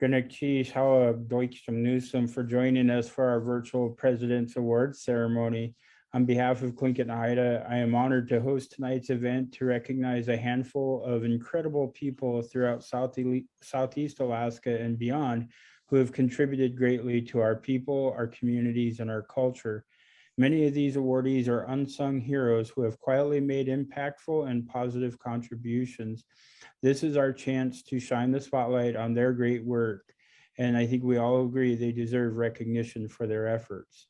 Gunalchéesh, Háw'aa, Deutschem for joining us for our virtual President's Awards ceremony. On behalf of Tlingit and Haida, I am honored to host tonight's event to recognize a handful of incredible people throughout Southeast Alaska and beyond who have contributed greatly to our people, our communities, and our culture. Many of these awardees are unsung heroes who have quietly made impactful and positive contributions. This is our chance to shine the spotlight on their great work, and I think we all agree they deserve recognition for their efforts.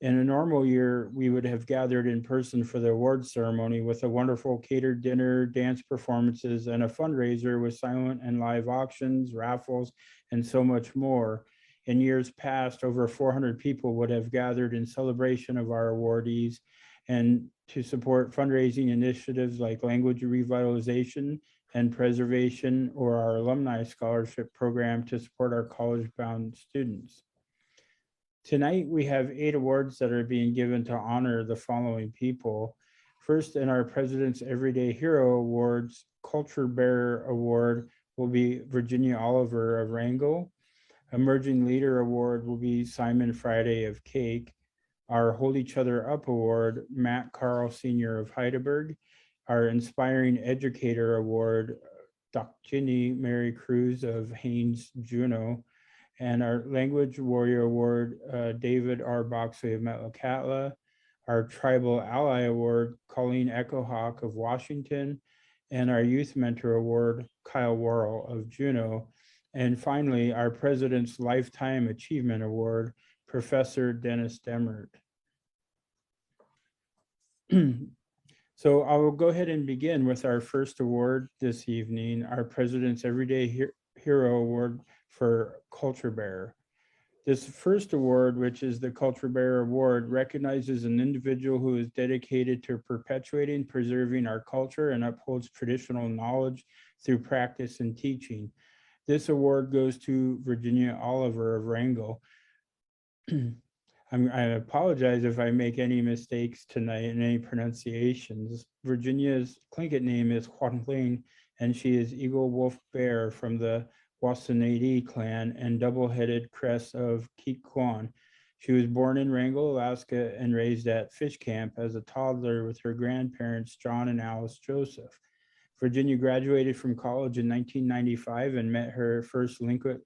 In a normal year, we would have gathered in person for the awards ceremony with a wonderful catered dinner, dance performances, and a fundraiser with silent and live auctions, raffles, and so much more. In years past, over 400 people would have gathered in celebration of our awardees and to support fundraising initiatives like language revitalization and preservation, or our alumni scholarship program to support our college-bound students. Tonight, we have 8 awards that are being given to honor the following people. First, in our President's Everyday Hero Awards, Culture Bearer Award will be Virginia Oliver of Wrangell. Emerging Leader Award will be Simon Friday of Kake. Our Hold Each Other Up Award, Matt Carle Sr. of Hydaburg. Our Inspiring Educator Award, Dr. Mary Cruz of Haynes, Juneau. And our Language Warrior Award, David R. Boxley of Metlakatla. Our Tribal Ally Award, Colleen Echohawk of Washington. And our Youth Mentor Award, Kyle Worl of Juneau. And finally, our President's Lifetime Achievement Award, Professor Dennis Demert. So I will go ahead and begin with our first award this evening, our President's Everyday Hero Award for Culture Bearer. This first award, which is the Culture Bearer Award, recognizes an individual who is dedicated to perpetuating, preserving our culture and upholds traditional knowledge through practice and teaching. This award goes to Virginia Oliver of Wrangell. I apologize if I make any mistakes tonight in any pronunciations. Virginia's Tlingit name is Huanling, and she is Eagle Wolf Bear from the Wasanadi clan and double-headed crest of Ketchikan. She was born in Wrangell, Alaska, and raised at Fish Camp as a toddler with her grandparents, John and Alice Joseph. Virginia graduated from college in 1995 and met her first Tlingit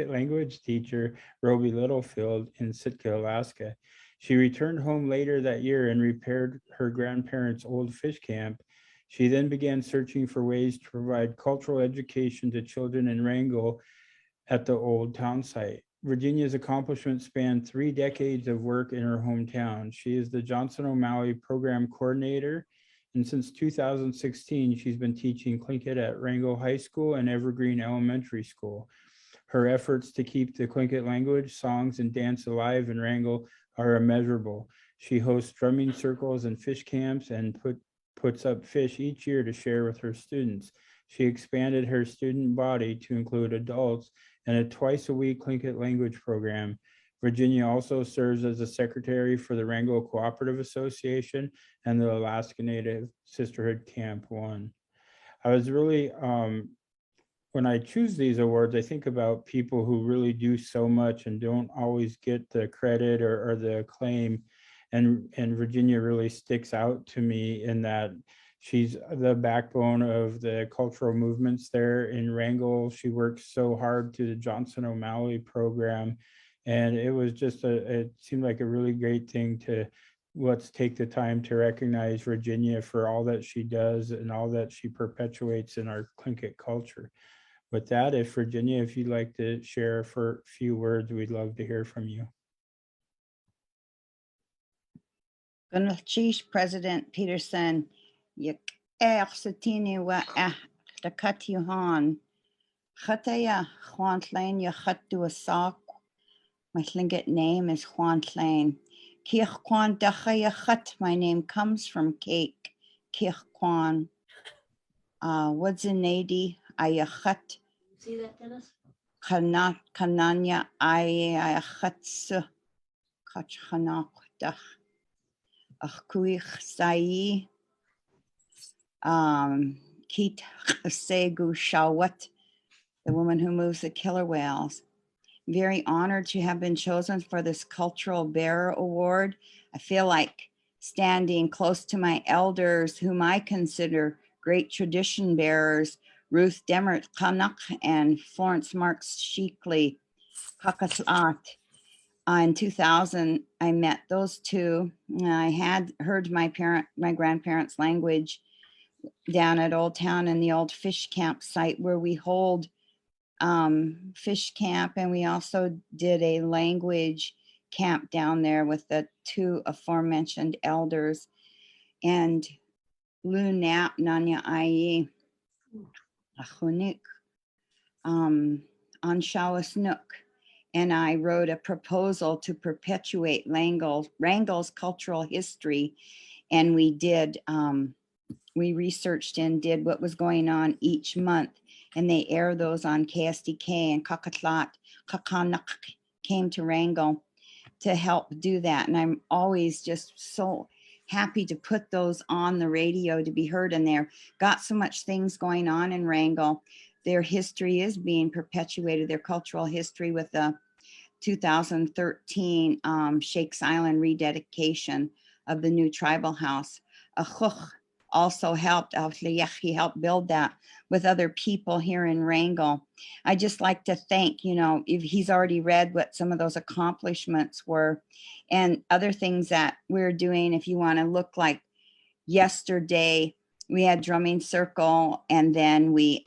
language teacher, Roby Littlefield, in Sitka, Alaska. She returned home later that year and repaired her grandparents' old fish camp. She then began searching for ways to provide cultural education to children in Wrangell at the old town site. Virginia's accomplishments span 3 decades of work in her hometown. She is the Johnson O'Malley Program Coordinator, and since 2016, she's been teaching Tlingit at Wrangell High School and Evergreen Elementary School. Her efforts to keep the Tlingit language, songs, and dance alive in Wrangell are immeasurable. She hosts drumming circles and fish camps and puts up fish each year to share with her students. She expanded her student body to include adults and a twice-a-week Tlingit language program. Virginia also serves as a secretary for the Wrangell Cooperative Association and the Alaska Native Sisterhood Camp 1. I was really, when I choose these awards, I think about people who really do so much and don't always get the credit or the acclaim. And Virginia really sticks out to me in that she's the backbone of the cultural movements there in Wrangell. She works so hard through the Johnson O'Malley program. And it was just it seemed like a really great thing to let's take the time to recognize Virginia for all that she does and all that she perpetuates in our Tlingit culture. With that, Virginia, if you'd like to share for a few words, we'd love to hear from you. Gunalchéesh President Peterson, the Ketchikan, Chataya Huantlane, Yachatu Asak. My Tlingit name is Huantlane. Ketchikan Dachayachat, my name comes from Kake, Ketchikan. Wadzinadi Ayachat. See that, Dennis? Kananya Ayachatsu Kachanaktach. Achkuich Sai. Kit Segu Shawat. the woman who moves the killer whales. Very honored to have been chosen for this Cultural Bearer Award. I feel like standing close to my elders, whom I consider great tradition bearers, Ruth Demmert Kanak and Florence Marks Sheekley Kakatlat. In 2000, I met those two. I had heard my grandparents' language down at Old Town in the old fish camp site where we hold fish camp, and we also did a language camp down there with the two aforementioned elders. And Lunap Nanya Ai Achunik Anshawas Nook. And I wrote a proposal to perpetuate Wrangell's cultural history. And we did, we researched and did what was going on each month. And they air those on KSDK, and Kakatlat, Kakanak came to Wrangell to help do that. And I'm always just so happy to put those on the radio to be heard. And they've got so much things going on in Wrangell. Their history is being perpetuated, their cultural history, with the 2013 Shakes Island rededication of the new tribal house. Echohawk also helped, he helped build that with other people here in Wrangell. I just like to thank, if he's already read what some of those accomplishments were and other things that we're doing. If you want to look, like yesterday, we had drumming circle, and then we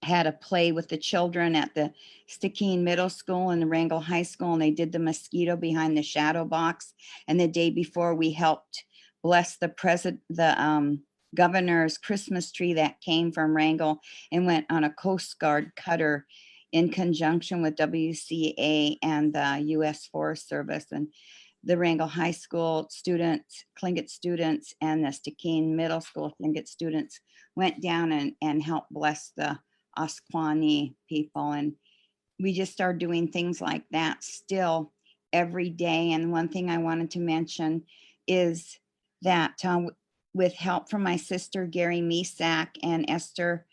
had a play with the children at the Ketchikan Middle School and the Wrangell High School, and they did the mosquito behind the shadow box. And the day before, we helped bless the governor's Christmas tree that came from Wrangell and went on a Coast Guard cutter in conjunction with WCA and the U.S. Forest Service. And the Wrangell High School students, Tlingit students, and the Ketchikan Middle School Tlingit students went down and helped bless the Asquani people. And we just started doing things like that still every day. And one thing I wanted to mention is that with help from my sister Gary Misak and Esther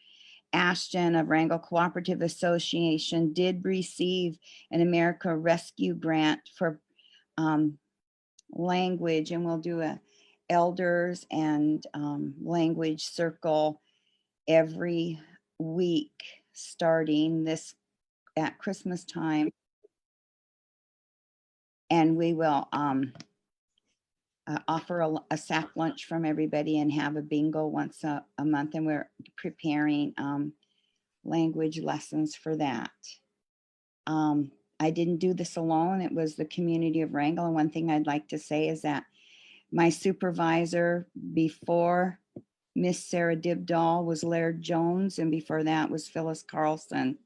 Ashton of Wrangell Cooperative Association, did receive an America Rescue grant for language, and we'll do a elders and language circle every week starting this at Christmas time. And we will offer a sack lunch from everybody and have a bingo once a month. And we're preparing language lessons for that. I didn't do this alone. It was the community of Wrangell. And one thing I'd like to say is that my supervisor before Miss Sarah Dibdahl was Laird Jones, and before that was Phyllis Carlson,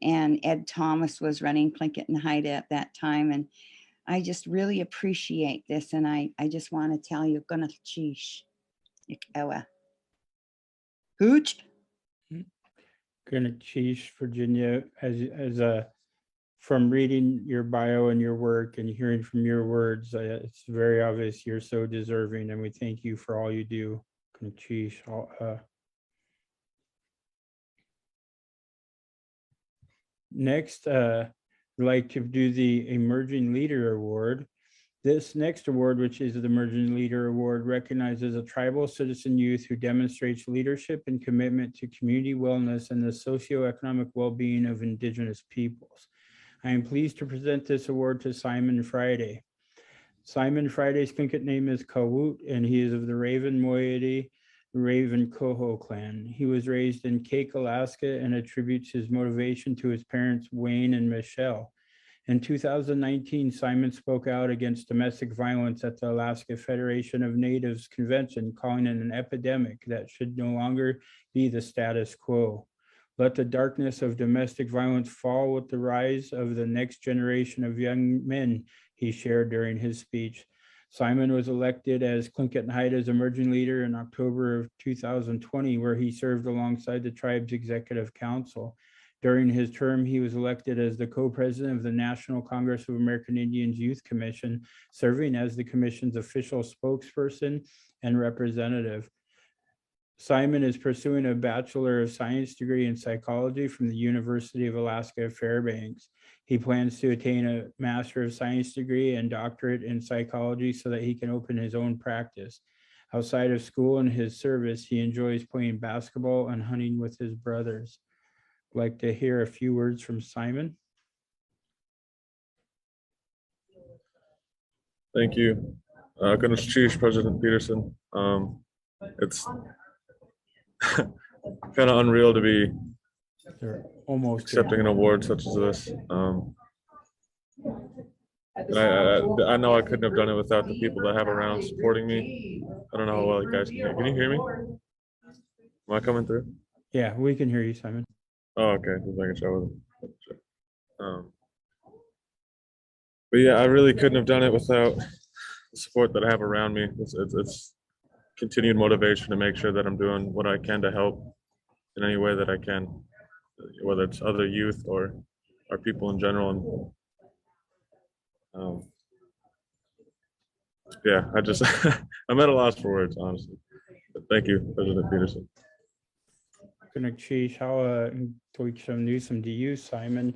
and Ed Thomas was running Tlingit and Haida at that time. And I just really appreciate this, and I just want to tell you, Gunalchéesh, Háw'aa. Hooch. Gunalchéesh, Virginia, as a from reading your bio and your work and hearing from your words, it's very obvious you're so deserving, and we thank you for all you do. Gunalchéesh. Next, I'd like to do the Emerging Leader Award. This next award, which is the Emerging Leader Award, recognizes a tribal citizen youth who demonstrates leadership and commitment to community wellness and the socioeconomic well-being of Indigenous peoples. I am pleased to present this award to Simon Friday. Simon Friday's Tlingit name is Kawut, and he is of the Raven Moiety Raven Coho clan. He was raised in Kake, Alaska, and attributes his motivation to his parents, Wayne and Michelle. In 2019, Simon spoke out against domestic violence at the Alaska Federation of Natives Convention, calling it an epidemic that should no longer be the status quo. Let the darkness of domestic violence fall with the rise of the next generation of young men, he shared during his speech. Simon was elected as Tlingit and Haida's emerging leader in October of 2020, where he served alongside the tribe's executive council. During his term, he was elected as the co-president of the National Congress of American Indians Youth Commission, serving as the commission's official spokesperson and representative. Simon is pursuing a Bachelor of Science degree in psychology from the University of Alaska Fairbanks. He plans to attain a Master of Science degree and doctorate in psychology so that he can open his own practice. Outside of school and his service, he enjoys playing basketball and hunting with his brothers. I'd like to hear a few words from Simon. Thank you. Gunalchéesh, President Peterson. It's kind of unreal to be They're almost accepting an award such as this. And I know I couldn't have done it without the people that I have around supporting me. I don't know how well you guys can hear. Can you hear me? Am I coming through? Yeah, we can hear you, Simon. Oh, okay. Just making sure. But yeah, I really couldn't have done it without the support that I have around me. It's continued motivation to make sure that I'm doing what I can to help in any way that I can, whether it's other youth or our people in general. And yeah, I'm at a loss for words, honestly. But thank you, President Peterson. Gunalchéesh, Háw'aa, and Newsom to you, Simon.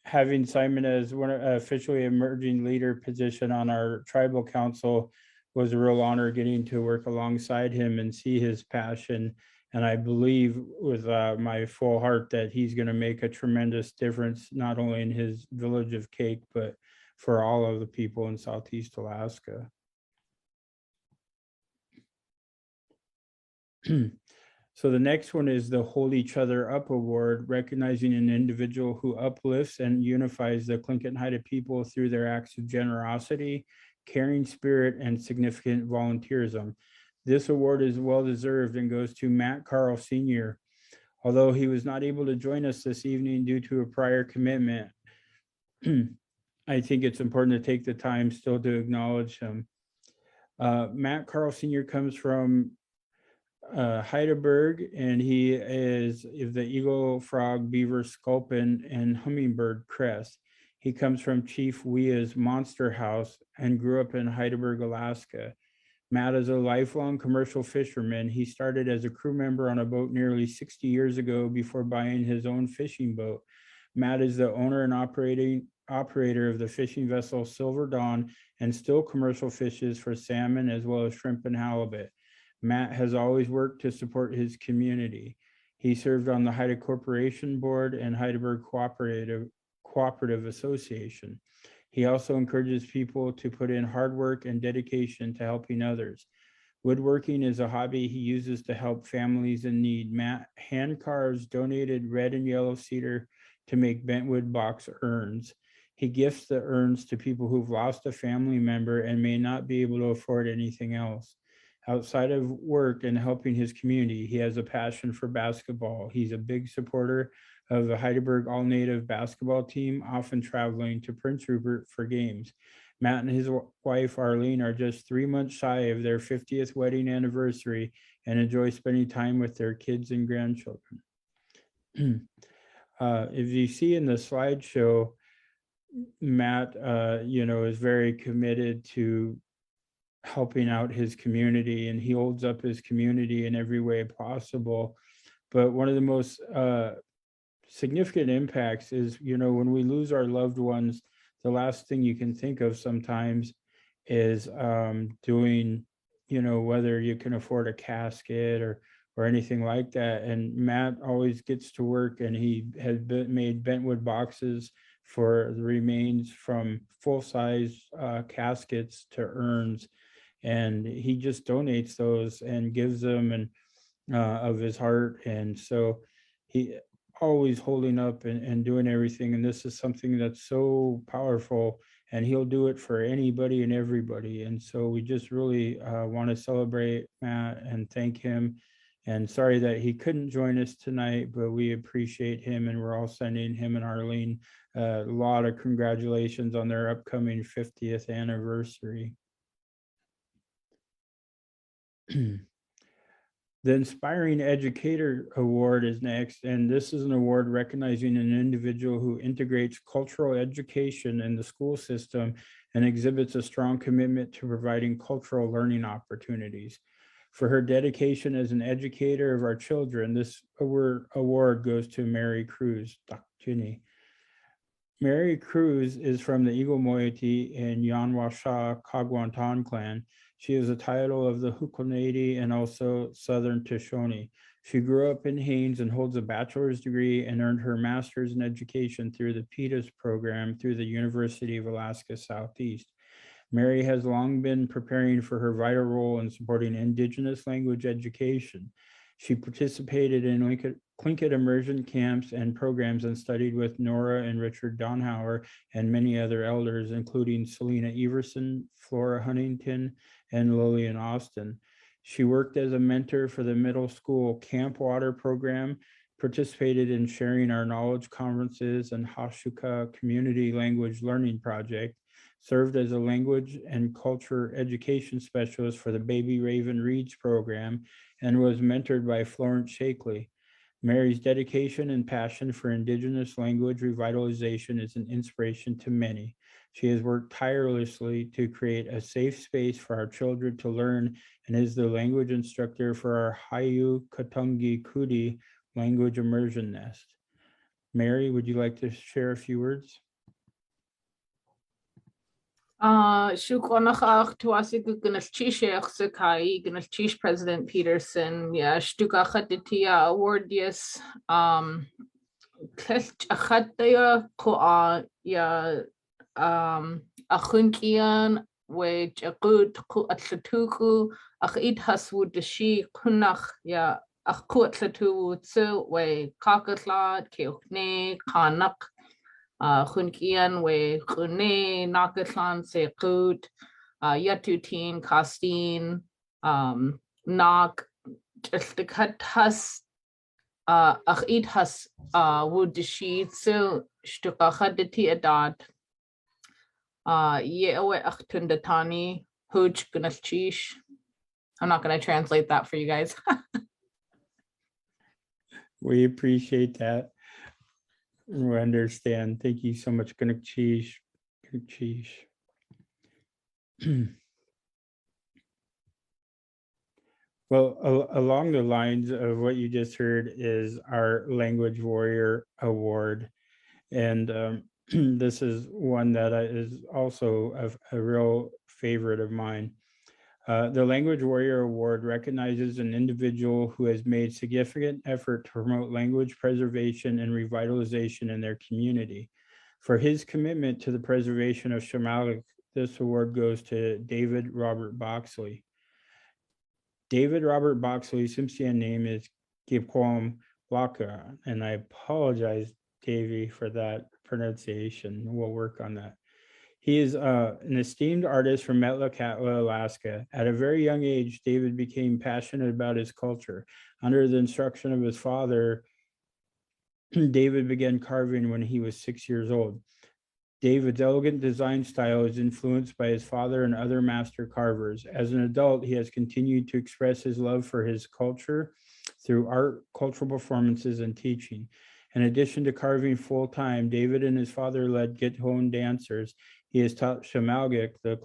Having Simon as one officially emerging leader position on our tribal council was a real honor, getting to work alongside him and see his passion. And I believe with my full heart that he's going to make a tremendous difference, not only in his village of Kake, but for all of the people in Southeast Alaska. So the next one is the Hold Each Other Up Award, recognizing an individual who uplifts and unifies the Tlingit and Haida people through their acts of generosity, caring spirit, and significant volunteerism. This award is well-deserved and goes to Matt Carle Sr. Although he was not able to join us this evening due to a prior commitment, I think it's important to take the time still to acknowledge him. Matt Carle Sr. comes from Hydaburg, and he is the eagle, frog, beaver, sculpin, and hummingbird crest. He comes from Chief Wea's Monster House and grew up in Hydaburg, Alaska. Matt is a lifelong commercial fisherman. He started as a crew member on a boat nearly 60 years ago before buying his own fishing boat. Matt is the owner and operator of the fishing vessel Silver Dawn and still commercial fishes for salmon as well as shrimp and halibut. Matt has always worked to support his community. He served on the Haida Corporation Board and Hydaburg Cooperative Association. He also encourages people to put in hard work and dedication to helping others. Woodworking is a hobby he uses to help families in need. Matt hand carves donated red and yellow cedar to make bentwood box urns. He gifts the urns to people who've lost a family member and may not be able to afford anything else. Outside of work and helping his community, he has a passion for basketball. He's a big supporter of the Hydaburg all-native basketball team, often traveling to Prince Rupert for games. Matt and his wife, Arlene, are just 3 months shy of their 50th wedding anniversary and enjoy spending time with their kids and grandchildren. If you see in the slideshow, Matt, is very committed to helping out his community, and he holds up his community in every way possible. But one of the most significant impacts is, when we lose our loved ones, the last thing you can think of sometimes is doing, whether you can afford a casket or anything like that. And Matt always gets to work, and he has made bentwood boxes for the remains, from full-size caskets to urns. And he just donates those and gives them and of his heart. And so he always holding up and doing everything. And this is something that's so powerful, and he'll do it for anybody and everybody. And so we just really want to celebrate Matt and thank him. And sorry that he couldn't join us tonight, but we appreciate him, and we're all sending him and Arlene a lot of congratulations on their upcoming 50th anniversary. The Inspiring Educator Award is next, and this is an award recognizing an individual who integrates cultural education in the school system and exhibits a strong commitment to providing cultural learning opportunities. For her dedication as an educator of our children, this award goes to Mary Cruz, Dr. Ginny. Mary Cruz is from the Eagle Moiety and Yanwasha Kagwantan clan. She is a title of the Hukonadi and also Southern Shoshone. She grew up in Haines and holds a bachelor's degree and earned her master's in education through the PETAS program through the University of Alaska Southeast. Mary has long been preparing for her vital role in supporting Indigenous language education. She participated in Tlingit immersion camps and programs and studied with Nora and Richard Donhauer and many other elders, including Selena Everson, Flora Huntington, and Lillian Austin. She worked as a mentor for the middle school Camp Water program, participated in sharing our knowledge conferences and Hashuka community language learning project, served as a language and culture education specialist for the Baby Raven Reads program, and was mentored by Florence Shakely. Mary's dedication and passion for Indigenous language revitalization is an inspiration to many. She has worked tirelessly to create a safe space for our children to learn and is the language instructor for our Hayu Katungi Kudi language immersion nest. Mary, would you like to share a few words? Shukronach tuasik Gunalchéesh Kai Gunalchéesh President Peterson ya shtukachatitia award yes achataya ko ya achunkian which akut ku atlatuku achid haswood dashi kunach ya akut atlatu tsu we kakatla keokne kanak Chunkian we Chune Nakatlan Sekut Yatutin Kastin Nak Has Achid Has Woodishit so Stukachaditi Adat Yewe Achtundatani Huj Gunalchéesh. I'm not going to translate that for you guys. We appreciate that. We understand. Thank you so much, Gunalchéesh. Well, along the lines of what you just heard is our Language Warrior Award. And this is one that is also a real favorite of mine. The Language Warrior Award recognizes an individual who has made significant effort to promote language preservation and revitalization in their community. For his commitment to the preservation of Shamalik, this award goes to David Robert Boxley. David Robert Boxley's Tsimshian name is Gipkwam Laka, and I apologize, Davey, for that pronunciation. We'll work on that. He is an esteemed artist from Metlakatla, Alaska. At a very young age, David became passionate about his culture. Under the instruction of his father, David began carving when he was 6 years old. David's elegant design style is influenced by his father and other master carvers. As an adult, he has continued to express his love for his culture through art, cultural performances, and teaching. In addition to carving full-time, David and his father led Githon dancers. He has taught Shamalgik, the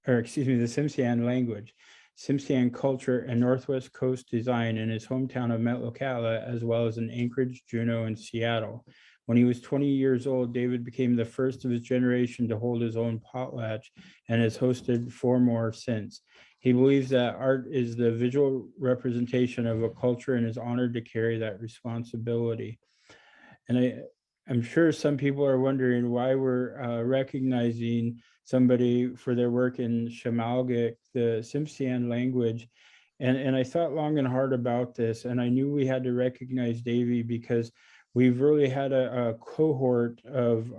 Tsimshian language, Tsimshian culture, and Northwest Coast design in his hometown of Metlakatla, as well as in Anchorage, Juneau, and Seattle. When he was 20 years old, David became the first of his generation to hold his own potlatch and has hosted 4 more since. He believes that art is the visual representation of a culture and is honored to carry that responsibility. And I'm sure some people are wondering why we're recognizing somebody for their work in Shamalgik, the Tsimshian language. And I thought long and hard about this, and I knew we had to recognize Davy because we've really had a cohort of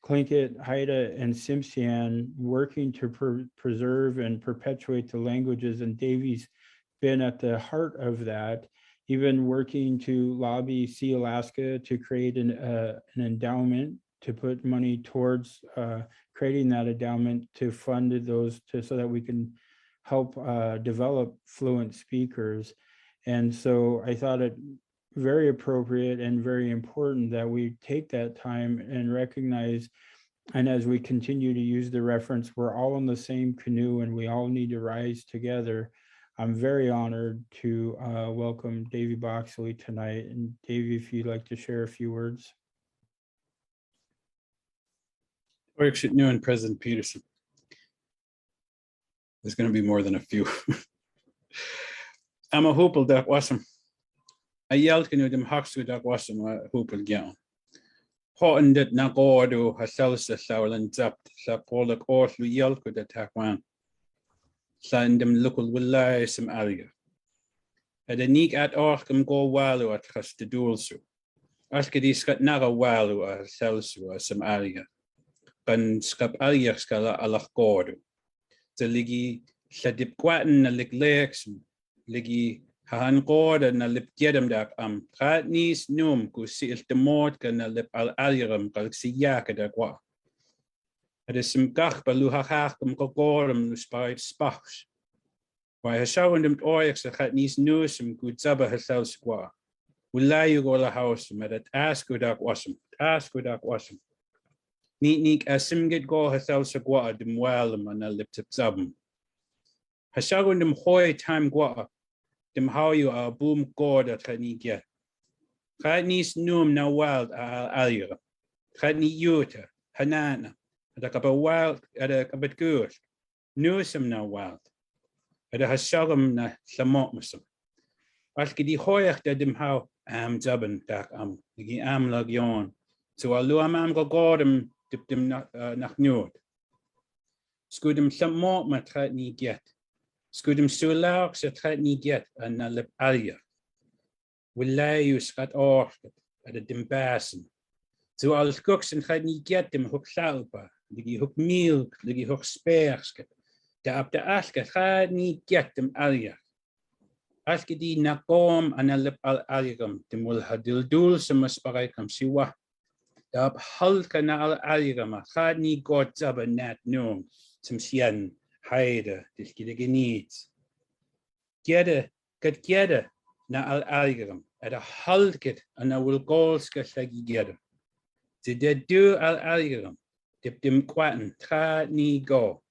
Tlingit, Haida, and Tsimshian working to preserve and perpetuate the languages, and Davy's been at the heart of that. Even working to lobby Sea Alaska to create an endowment, to put money towards creating that endowment to fund those so that we can help develop fluent speakers. And so I thought it very appropriate and very important that we take that time and recognize, and as we continue to use the reference, we're all in the same canoe and we all need to rise together I'm very honored to welcome Davy Boxley tonight. And Davy, if you'd like to share a few words. New and President Peterson. There's going to be more than a few. I'm a hoopel that wasn't. I yelled to them hawks that wasn't a hoopel gown. Horton did not go to herself the soul and zapped, so Paul the course we yelled to attack one. Send them local will lie some area. At a neat at Orcum go while at trust the dual so. Ask these got naga while or sells or some area. Kan skap area scala alach gordo. The ligi sadip quatin a lig legs, ligi hahan gorda na lip jedem dak kat nis num ku sil the mort kan a lip al alirum kalksi yak da qua. Het is some gach balu hachachum kogorum spite spachs. Why has shown them oix a kat nis nu some good zaba herself squa. Will lie you go the house met it ask good dak wasum, ask good dak wasum. Neat as sim get go herself squa dem wellum and a lip tip zabum. Has shown them hoy time gua. Dem how you are boom god at Hani get. Kat nis num na wild alia. Kat ni yuta, hanana. At a couple wild at a bit good. Newsome now wild. At a hasagum na slamotmusum. Ask the hoyach that them how am jabin dak the am lag yon. So I'll do am go godem dip them nach newt. Scudem some more my try ni get. Scudem so larks a try ni get and a lip alia. Will lay you scat off at a dim basin. So I'll cooks and try ni get them hook salpa. Ligi hook milk, ligi hook spersket. Da up the aska try ni get them alia. Aske die na kom an a lip al aligum, dem will hadil dul some asparicum siwa. Da up hulka na al aligum, a try ni god zaba nat noom, some sien, Haida, dis gide needs. Gede, get gede na al aligum, at a hulket and a will golska sagi gede. Did they do al aligum? Dip dem quatin, try ni go.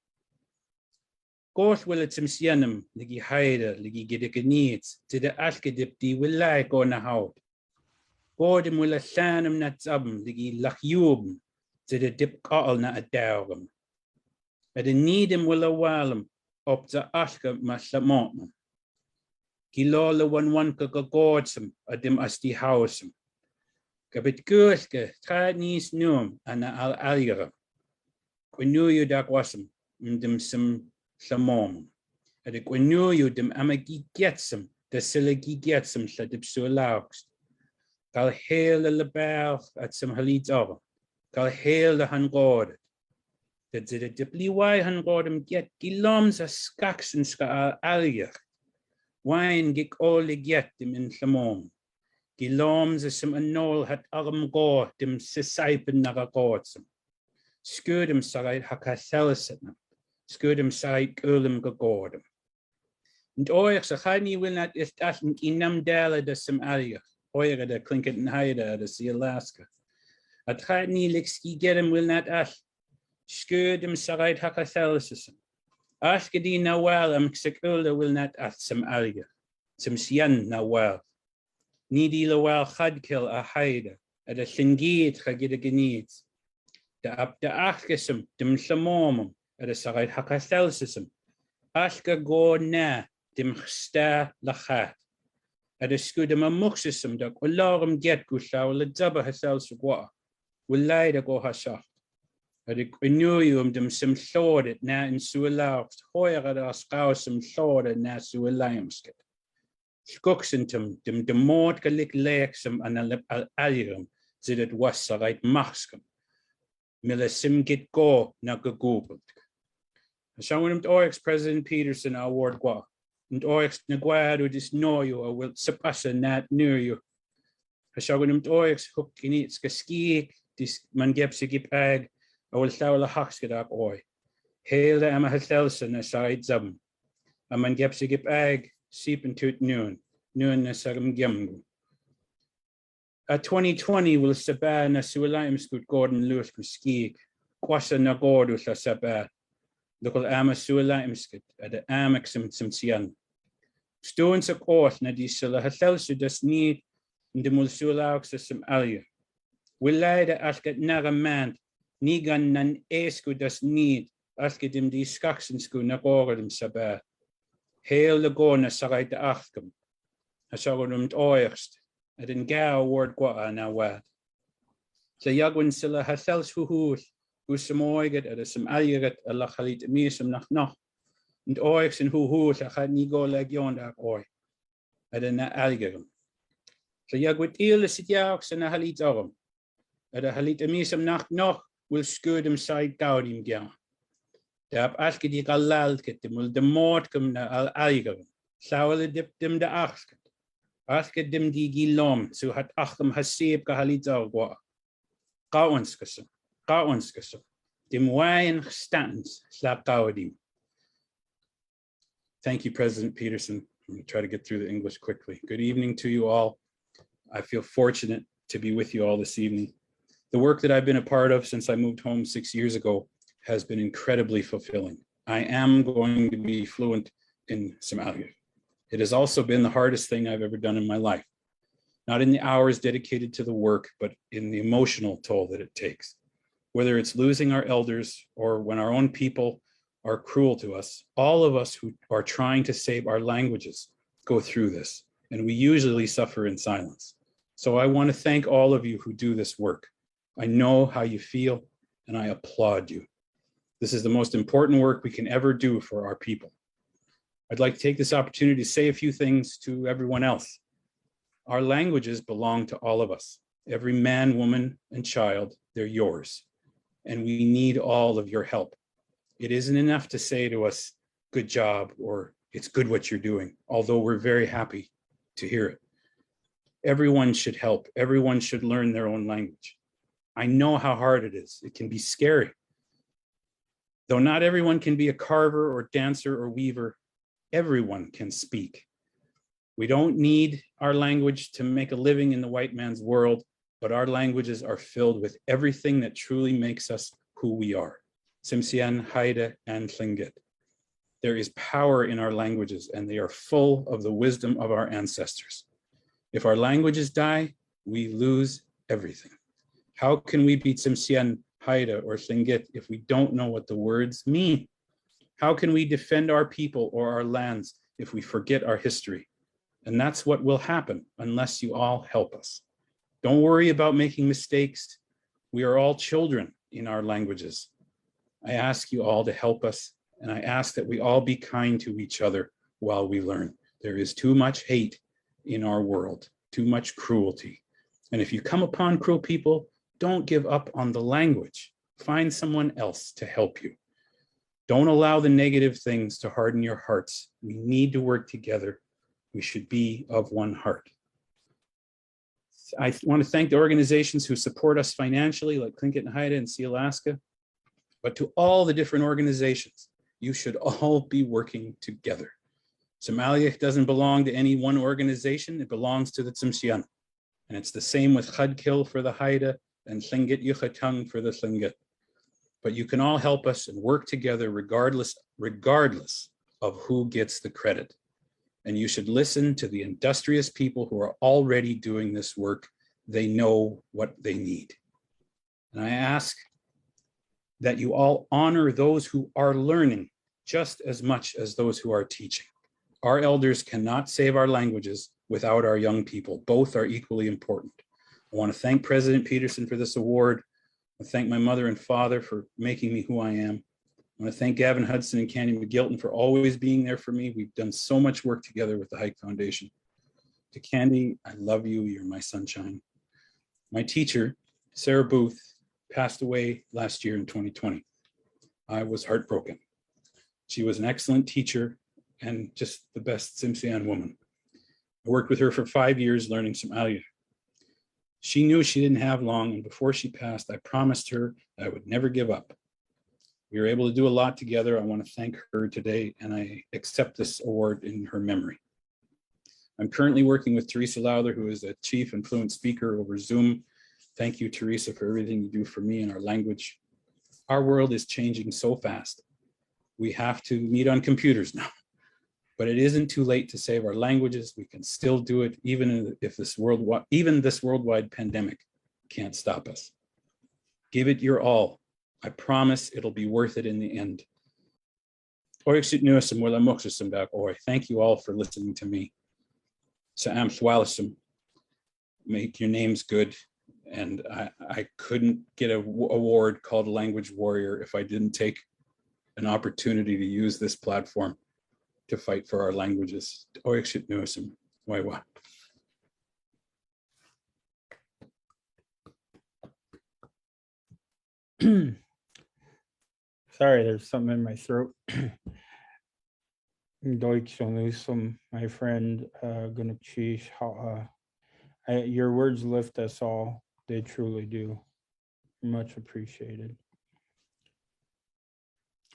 Gosh will it some sienum, ligi Haida, ligi gide needs, to the aske dip di will lie go na hout. Gordon will a sanum nat zabum, ligi lach yubum, to the dip cottle na a dowgum. At a needem will a wallum, up the aska maslamotman. Gilola one ka godsum, a dim asti housem. Gabit gurske, tried nis num, and al alira. Quinu you dak wasum, dim some samom. At a quinu you dim amagi getsum, the silagi getsum, sladip so lauks. Gal hail the lebel at some halids over. Gal hail the hangord. That the dipli why hangordum get giloms a skaks and ska alia. Wine gik all the get them in samom. Giloms a some anol hat arm gore, dim sisaipen nagagodsum. Skurdum sarai hakaselsetnam. Skurdum sarai gurlum gagordum. And oix a hani will not is dashin inam dala de some alia. Oira de Tlingit and Haida de sea Alaska. A tratni lixki get him will not ash. Skurdum sarai hakaselsetnam. Askedi na well sekulda will not ask some alia. Some sian na well. Nidi la well hadkill a Haida. At a shingiet hagida geneeds. Da up the askesum, dim samomum, at a sarai hakaselsism. Aska go na, dim sta lachat. At a scudum a muxism, da qualorum get gushaw la zaba haselsugwa. Will lie to go hashaft. At a quinuium dim sim sword it na in suelaust, hoyer at a scousum sword at na sueliumskit. Skuxentum, dim demort galik lexum and a lip al alium, zid it was sarai maskum. Miller sim get go na googled. Showing him oryx President Peterson award gua. And oryx naguado dis know you or will suppress nat near you. Showing him oryx hook in its ski, this man gepsi gip ag, I will show the hawks get up oi. Hail the Emma Hasselson aside zum. A man gepsi gip ag, seep into it noon na sagam gem. At 2020 will saba na suelaim scoot Gordon Lewis ski. Quasa na gordu sa saba. Local ama suelaim skit at the amaxim simsian. Stoon sa koos na di sila hatel su das need in de mulsulaak sa sim alia. Wilaida asket nagamand nigan nan esku das need asket im di skaksensku na koredem sabat. Heel de gona sarai de achkum. Hasagodum oerst. At in ga word kwa na wad. Sa yagwin sila hasels huhul. Usamoiget at a some alligat a lachalit misum nach. And oix and huhul a had ni go leg yon ak oi. At an alligatum. Sa yagwit il sit yaks and a halit orum. At a halit misum nach will scud him side gaudim gyan. Dap askedi galal get them will the mortcum na al alligatum. Sawle dip them the asket. Asket them di gilom so hat achum hasib ka halit ogwa. Gauenskasum. Dim wayan stands slap gaudim. Thank you, President Peterson. I'm going to try to get through the English quickly. Good evening to you all. I feel fortunate to be with you all this evening. The work that I've been a part of since I moved home 6 years ago has been incredibly fulfilling. I am going to be fluent in Somali. It has also been the hardest thing I've ever done in my life. Not in the hours dedicated to the work, but in the emotional toll that it takes. Whether it's losing our elders or when our own people are cruel to us, all of us who are trying to save our languages go through this, and we usually suffer in silence. So I want to thank all of you who do this work. I know how you feel, and I applaud you. This is the most important work we can ever do for our people. I'd like to take this opportunity to say a few things to everyone else. Our languages belong to all of us. Every man, woman, and child, they're yours. And we need all of your help. It isn't enough to say to us, good job, or it's good what you're doing, although we're very happy to hear it. Everyone should help. Everyone should learn their own language. I know how hard it is. It can be scary. Though not everyone can be a carver or dancer or weaver, everyone can speak. We don't need our language to make a living in the white man's world, but our languages are filled with everything that truly makes us who we are. Tsimshian, Haida, and Tlingit. There is power in our languages, and they are full of the wisdom of our ancestors. If our languages die, we lose everything. How can we be Tsimshian, Haida, or Tlingit if we don't know what the words mean? How can we defend our people or our lands if we forget our history? And that's what will happen unless you all help us. Don't worry about making mistakes. We are all children in our languages. I ask you all to help us, and I ask that we all be kind to each other while we learn. There is too much hate in our world, too much cruelty. And if you come upon cruel people, don't give up on the language. Find someone else to help you. Don't allow the negative things to harden your hearts. We need to work together. We should be of one heart. I want to thank the organizations who support us financially, like Tlingit and Haida and See Alaska. But to all the different organizations, you should all be working together. Somalia doesn't belong to any one organization. It belongs to the Tsimshian. And it's the same with Chadkil for the Haida and Tlingit Yuchatang for the Tlingit. But you can all help us and work together regardless of who gets the credit. And you should listen to the industrious people who are already doing this work. They know what they need. And I ask that you all honor those who are learning just as much as those who are teaching. Our elders cannot save our languages without our young people. Both are equally important. I want to thank President Peterson for this award. I thank my mother and father for making me who I am. I want to thank Gavin Hudson and Candy McGilton for always being there for me. We've done so much work together with the Hike Foundation. To Candy, I love you. You're my sunshine. My teacher, Sarah Booth, passed away last year in 2020. I was heartbroken. She was an excellent teacher and just the best Tsimshian woman. I worked with her for 5 years learning Somali. She knew she didn't have long, and before she passed, I promised her I would never give up. We were able to do a lot together. I want to thank her today, and I accept this award in her memory. I'm currently working with Teresa Lowther, who is a chief and fluent speaker over Zoom. Thank you, Teresa, for everything you do for me and our language. Our world is changing so fast. We have to meet on computers now. but it isn't too late to save our languages. We can still do it, even if this worldwide pandemic can't stop us. Give it your all. I promise it'll be worth it in the end. Thank you all for listening to me. Make your names good. And I couldn't get an award called Language Warrior if I didn't take an opportunity to use this platform to fight for our languages. Sorry, there's something in my throat. Deutsch Onusum, my friend, Gunalchéesh, Háw'aa. Your words lift us all. They truly do. Much appreciated.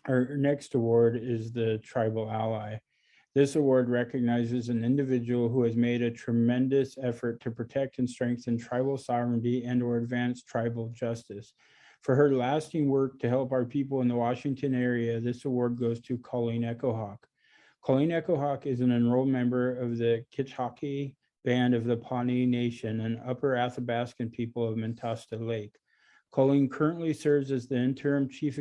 Our next award is the Tribal Ally. This award recognizes an individual who has made a tremendous effort to protect and strengthen tribal sovereignty and/or advance tribal justice. For her lasting work to help our people in the Washington area, this award goes to Colleen Echohawk. Colleen Echohawk is an enrolled member of the Ketchikan band of the Pawnee Nation and Upper Athabascan people of Mentasta Lake. Colleen currently serves as the interim chief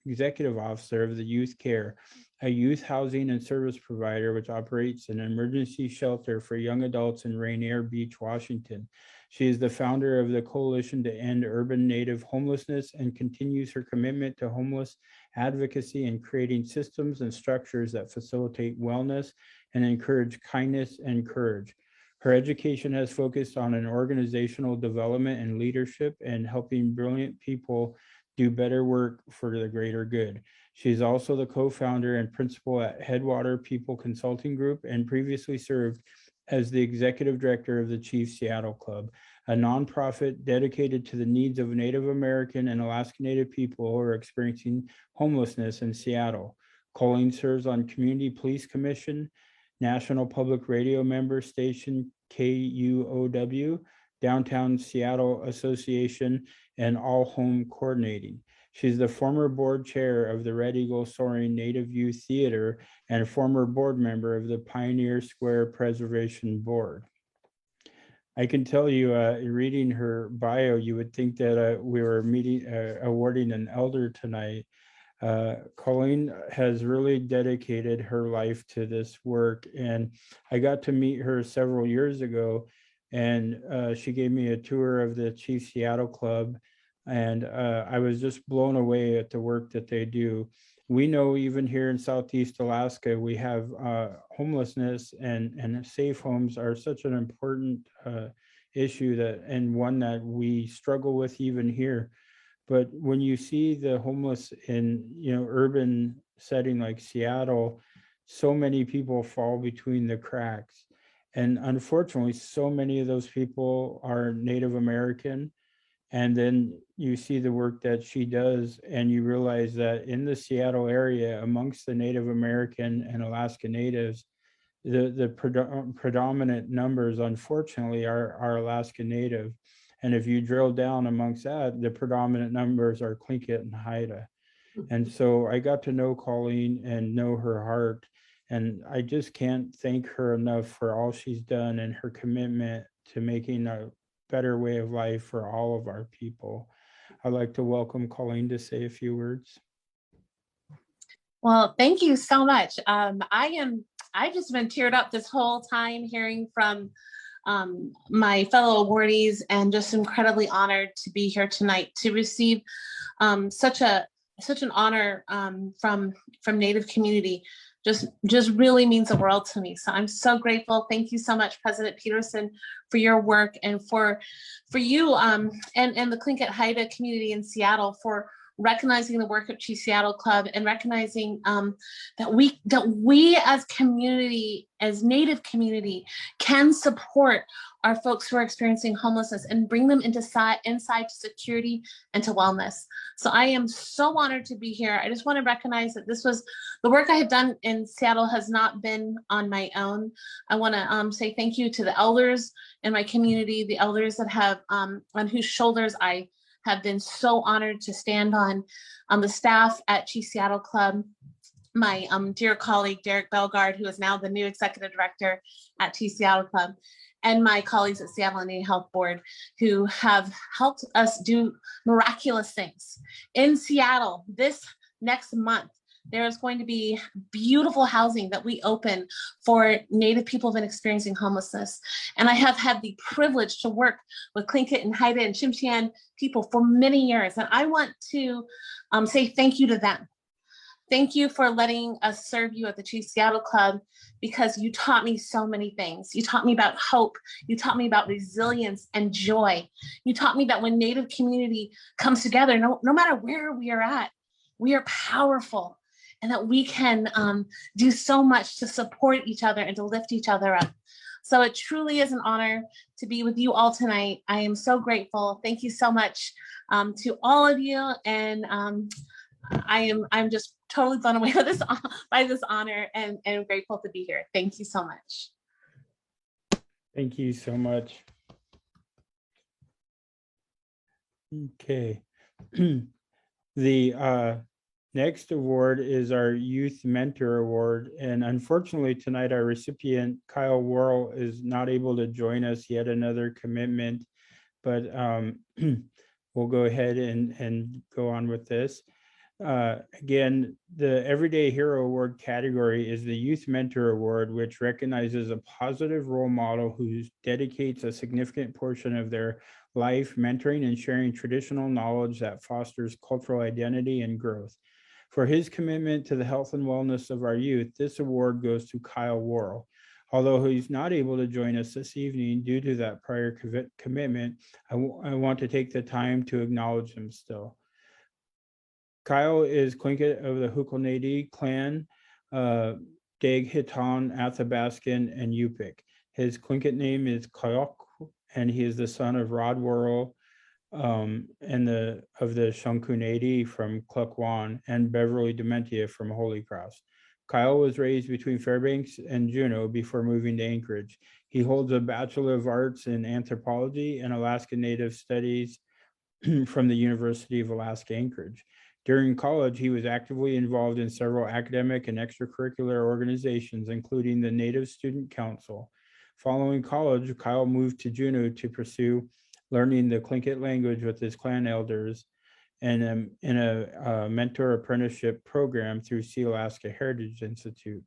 executive officer of the Youth Care, a youth housing and service provider which operates an emergency shelter for young adults in Rainier Beach, Washington. She is the founder of the Coalition to End Urban Native Homelessness and continues her commitment to homeless advocacy and creating systems and structures that facilitate wellness and encourage kindness and courage. Her education has focused on an organizational development and leadership and helping brilliant people do better work for the greater good. She's also the co-founder and principal at Headwater People Consulting Group and previously served as the executive director of the Chief Seattle Club, a nonprofit dedicated to the needs of Native American and Alaska Native people who are experiencing homelessness in Seattle. Colleen serves on Community Police Commission, National Public Radio member station KUOW, Downtown Seattle Association, and All Home Coordinating. She's the former board chair of the Red Eagle Soaring Native Youth Theater and former board member of the Pioneer Square Preservation Board. I can tell you, reading her bio, you would think that we were awarding an elder tonight. Colleen has really dedicated her life to this work, and I got to meet her several years ago, and she gave me a tour of the Chief Seattle Club, and I was just blown away at the work that they do. We know even here in Southeast Alaska, we have homelessness, and safe homes are such an important issue and one that we struggle with even here. But when you see the homeless in urban setting like Seattle, so many people fall between the cracks. And unfortunately, so many of those people are Native American. And then you see the work that she does, and you realize that in the Seattle area, amongst the Native American and Alaska Natives, the predominant numbers, unfortunately, are Alaska Native. And if you drill down amongst that, the predominant numbers are Tlingit and Haida. And so I got to know Colleen and know her heart. And I just can't thank her enough for all she's done and her commitment to making a better way of life for all of our people. I'd like to welcome Colleen to say a few words. Well, thank you so much. I've just been teared up this whole time hearing from my fellow awardees, and just incredibly honored to be here tonight to receive such an honor from Native community. Just really means the world to me. So I'm so grateful. Thank you so much, President Peterson, for your work, and for you and the Tlingit and Haida community in Seattle for recognizing the work of Chief Seattle Club, and recognizing that we as community, as Native community, can support our folks who are experiencing homelessness and bring them inside to security and to wellness. So I am so honored to be here. I just want to recognize that this was the work I have done in Seattle has not been on my own. I want to say thank you to the elders in my community, the elders that have on whose shoulders I have been so honored to stand on the staff at Chief Seattle Club, my dear colleague, Derek Belgard, who is now the new executive director at Seattle Club, and my colleagues at Seattle Indian Health Board, who have helped us do miraculous things. In Seattle, this next month, there is going to be beautiful housing that we open for Native people who've been experiencing homelessness. And I have had the privilege to work with Tlingit and Haida and Tsimshian people for many years. And I want to say thank you to them. Thank you for letting us serve you at the Chief Seattle Club, because you taught me so many things. You taught me about hope. You taught me about resilience and joy. You taught me that when Native community comes together, no matter where we are at, we are powerful, and that we can do so much to support each other and to lift each other up. So it truly is an honor to be with you all tonight. I am so grateful. Thank you so much to all of you. And I'm just totally blown away by this honor, and grateful to be here. Thank you so much. Thank you so much. Okay. The next award is our Youth Mentor Award. And unfortunately tonight, our recipient, Kyle Worl, is not able to join us. He had another commitment, but we'll go ahead and go on with this. Again, the Everyday Hero Award category is the Youth Mentor Award, which recognizes a positive role model who dedicates a significant portion of their life mentoring and sharing traditional knowledge that fosters cultural identity and growth. For his commitment to the health and wellness of our youth, this award goes to Kyle Worl. Although he's not able to join us this evening due to that prior commitment, I want to take the time to acknowledge him still. Kyle is Tlingit of the Hukulnadi clan, Dag Hiton, Athabaskan, and Yupik. His Tlingit name is Kake, and he is the son of Rod Worl of the Shunkunadi from Klukwan and Beverly Dementia from Holy Cross. Kyle was raised between Fairbanks and Juneau before moving to Anchorage. He holds a Bachelor of Arts in Anthropology and Alaska Native Studies from the University of Alaska Anchorage. During college, he was actively involved in several academic and extracurricular organizations, including the Native Student Council. Following college, Kyle moved to Juneau to pursue learning the Tlingit language with his clan elders and in a mentor apprenticeship program through Sealaska Heritage Institute.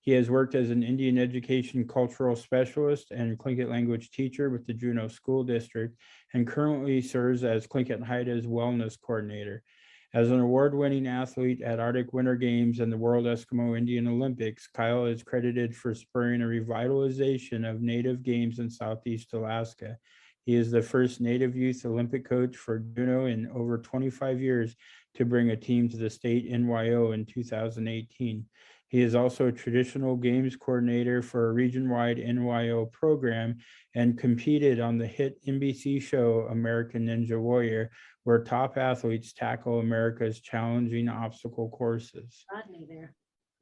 He has worked as an Indian education cultural specialist and Tlingit language teacher with the Juneau School District, and currently serves as Tlingit and Haida's wellness coordinator. As an award-winning athlete at Arctic Winter Games and the World Eskimo Indian Olympics, Kyle is credited for spurring a revitalization of Native games in Southeast Alaska. He is the first Native youth Olympic coach for Juneau in over 25 years to bring a team to the state NYO in 2018. He is also a traditional games coordinator for a region-wide NYO program and competed on the hit NBC show American Ninja Warrior, where top athletes tackle America's challenging obstacle courses.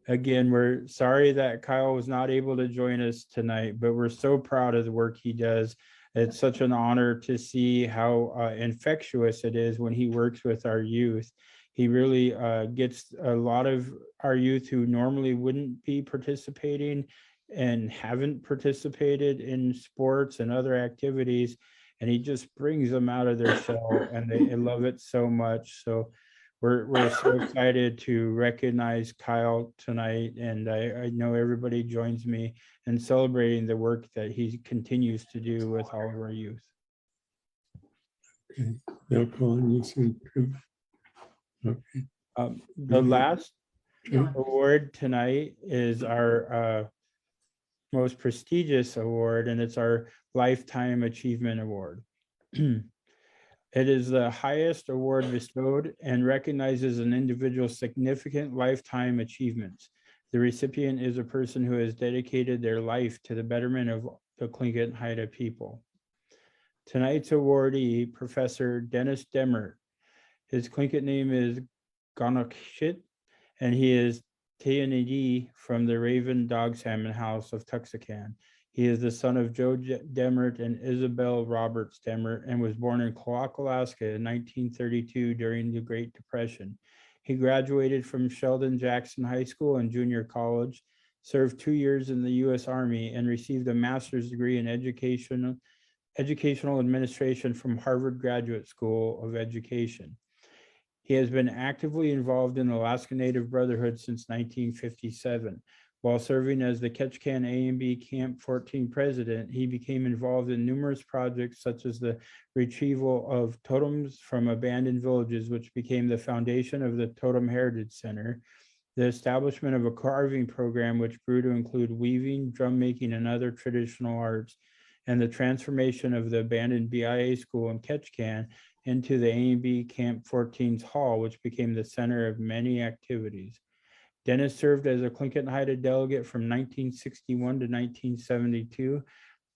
Again, we're sorry that Kyle was not able to join us tonight, but we're so proud of the work he does. It's such an honor to see how infectious it is when he works with our youth. He really gets a lot of our youth who normally wouldn't be participating and haven't participated in sports and other activities, and he just brings them out of their shell, and they love it so much. So we're so excited to recognize Kyle tonight, and I know everybody joins me in celebrating the work that he continues to do with all of our youth. Okay. Now, Colleen, you see. Okay. The last award tonight is our most prestigious award, and it's our Lifetime Achievement Award. It is the highest award bestowed and recognizes an individual's significant lifetime achievements. The recipient is a person who has dedicated their life to the betterment of the Tlingit and Haida people. Tonight's awardee, Professor Dennis Demert. His Tlingit name is Gunalchéesh, and he is Teanidi from the Raven Dog Salmon House of Ketchikan. He is the son of Joe Demmert and Isabel Roberts Demmert, and was born in Clark, Alaska in 1932 during the Great Depression. He graduated from Sheldon Jackson High School and Junior College, served 2 years in the U.S. Army, and received a master's degree in educational administration from Harvard Graduate School of Education. He has been actively involved in the Alaska Native Brotherhood since 1957. While serving as the Ketchikan A&B Camp 14 president, he became involved in numerous projects such as the retrieval of totems from abandoned villages, which became the foundation of the Totem Heritage Center, the establishment of a carving program, which grew to include weaving, drum making, and other traditional arts, and the transformation of the abandoned BIA school in Ketchikan into the A&B Camp 14's hall, which became the center of many activities. Dennis served as a Tlingit and Haida delegate from 1961 to 1972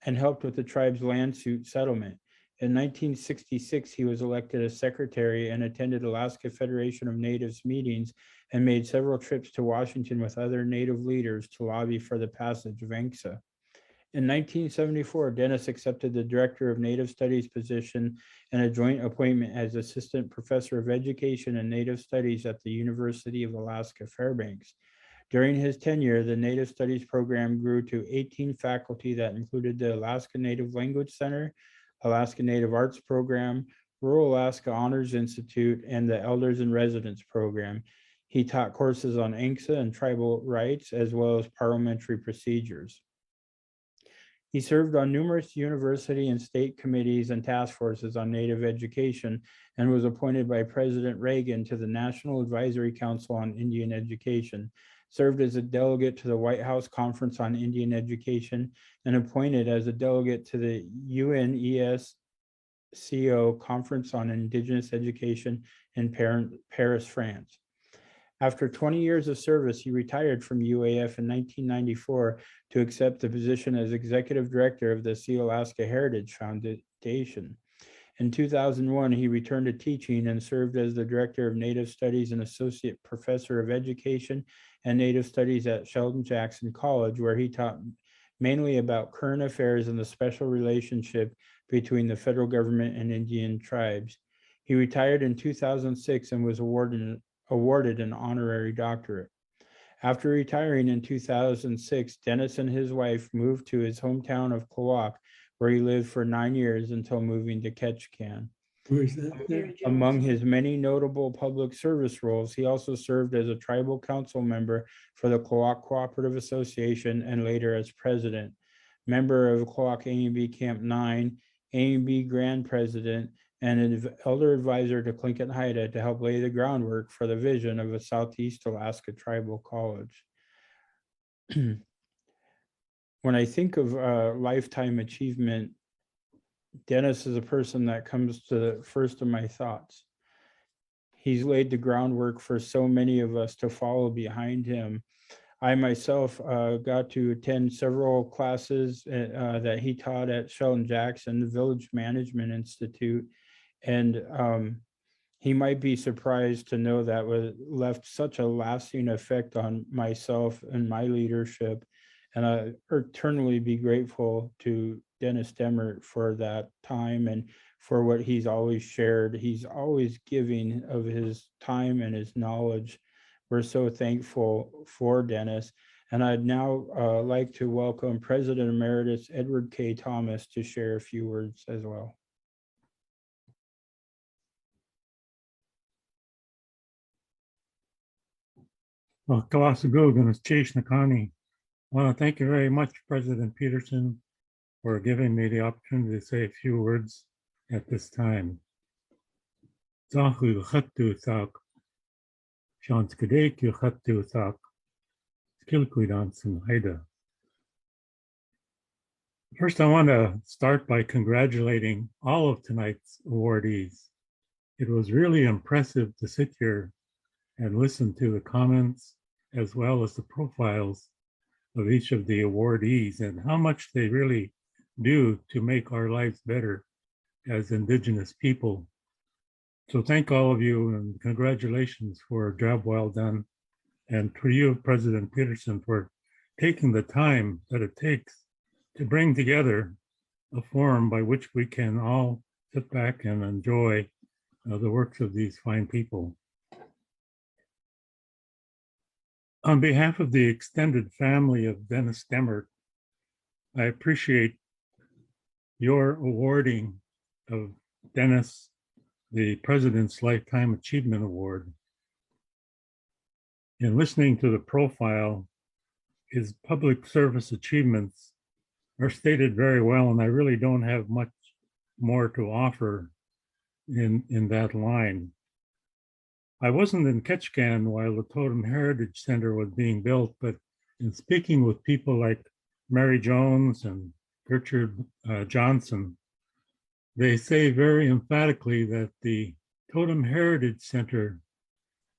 and helped with the tribe's land suit settlement. In 1966, he was elected as secretary and attended Alaska Federation of Natives meetings and made several trips to Washington with other Native leaders to lobby for the passage of ANCSA. In 1974, Dennis accepted the Director of Native Studies position and a joint appointment as Assistant Professor of Education and Native Studies at the University of Alaska Fairbanks. During his tenure, the Native Studies program grew to 18 faculty that included the Alaska Native Language Center, Alaska Native Arts Program, Rural Alaska Honors Institute, and the Elders in Residence Program. He taught courses on ANCSA and tribal rights, as well as parliamentary procedures. He served on numerous university and state committees and task forces on Native education and was appointed by President Reagan to the National Advisory Council on Indian Education, served as a delegate to the White House Conference on Indian Education, and appointed as a delegate to the UNESCO Conference on Indigenous Education in Paris, France. After 20 years of service, he retired from UAF in 1994 to accept the position as executive director of the Sea Alaska Heritage Foundation. In 2001, he returned to teaching and served as the director of Native Studies and associate professor of education and Native Studies at Sheldon Jackson College, where he taught mainly about current affairs and the special relationship between the federal government and Indian tribes. He retired in 2006 and was awarded an honorary doctorate. After retiring in 2006, Dennis and his wife moved to his hometown of Háw'aa, where he lived for 9 years until moving to Ketchikan. Where is that there? Among his many notable public service roles, he also served as a tribal council member for the Háw'aa Cooperative Association and later as president, member of Háw'aa A&B Camp 9, A&B Grand President, and an elder advisor to Tlingit and Haida to help lay the groundwork for the vision of a Southeast Alaska Tribal College. When I think of lifetime achievement, Dennis is a person that comes to first of my thoughts. He's laid the groundwork for so many of us to follow behind him. I myself got to attend several classes that he taught at Sheldon Jackson, the Village Management Institute, and he might be surprised to know that was left such a lasting effect on myself and my leadership. And I eternally be grateful to Dennis Demert for that time and for what he's always shared. He's always giving of his time and his knowledge. We're so thankful for Dennis. And I'd now like to welcome President Emeritus Edward K. Thomas to share a few words as well. Well, Gunalchéesh. I want to thank you very much, President Peterson, for giving me the opportunity to say a few words at this time. First, I want to start by congratulating all of tonight's awardees. It was really impressive to sit here and listen to the comments as well as the profiles of each of the awardees and how much they really do to make our lives better as Indigenous people. So thank all of you and congratulations for a job well done. And for you, President Peterson, for taking the time that it takes to bring together a forum by which we can all sit back and enjoy the works of these fine people. On behalf of the extended family of Dennis Demert, I appreciate your awarding of Dennis the President's Lifetime Achievement Award. In listening to the profile, his public service achievements are stated very well, and I really don't have much more to offer in that line. I wasn't in Ketchikan while the Totem Heritage Center was being built, but in speaking with people like Mary Jones and Gertrude Johnson, they say very emphatically that the Totem Heritage Center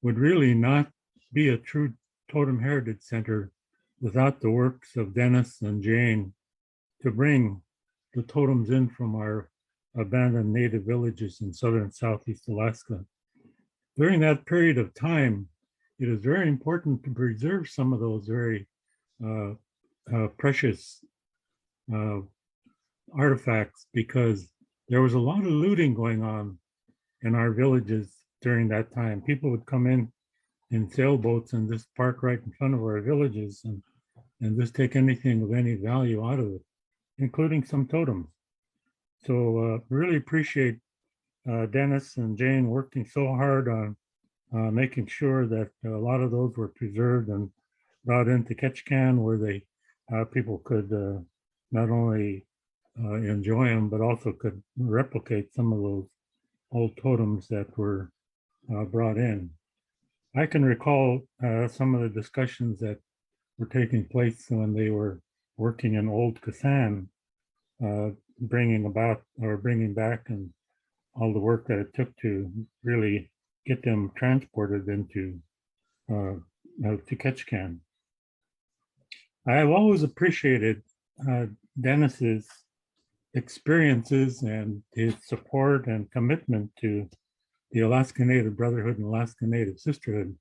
would really not be a true Totem Heritage Center without the works of Dennis and Jane to bring the totems in from our abandoned native villages in southern Southeast Alaska. During that period of time, it is very important to preserve some of those very precious artifacts, because there was a lot of looting going on in our villages during that time. People would come in sailboats and just park right in front of our villages and just take anything of any value out of it, including some totems. So really appreciate Dennis and Jane working so hard on making sure that a lot of those were preserved and brought into Ketchikan, where they people could not only enjoy them, but also could replicate some of those old totems that were brought in. I can recall some of the discussions that were taking place when they were working in Old Kasan, bringing back and all the work that it took to really get them transported into to Ketchikan. I have always appreciated Dennis's experiences and his support and commitment to the Alaska Native Brotherhood and Alaska Native Sisterhood.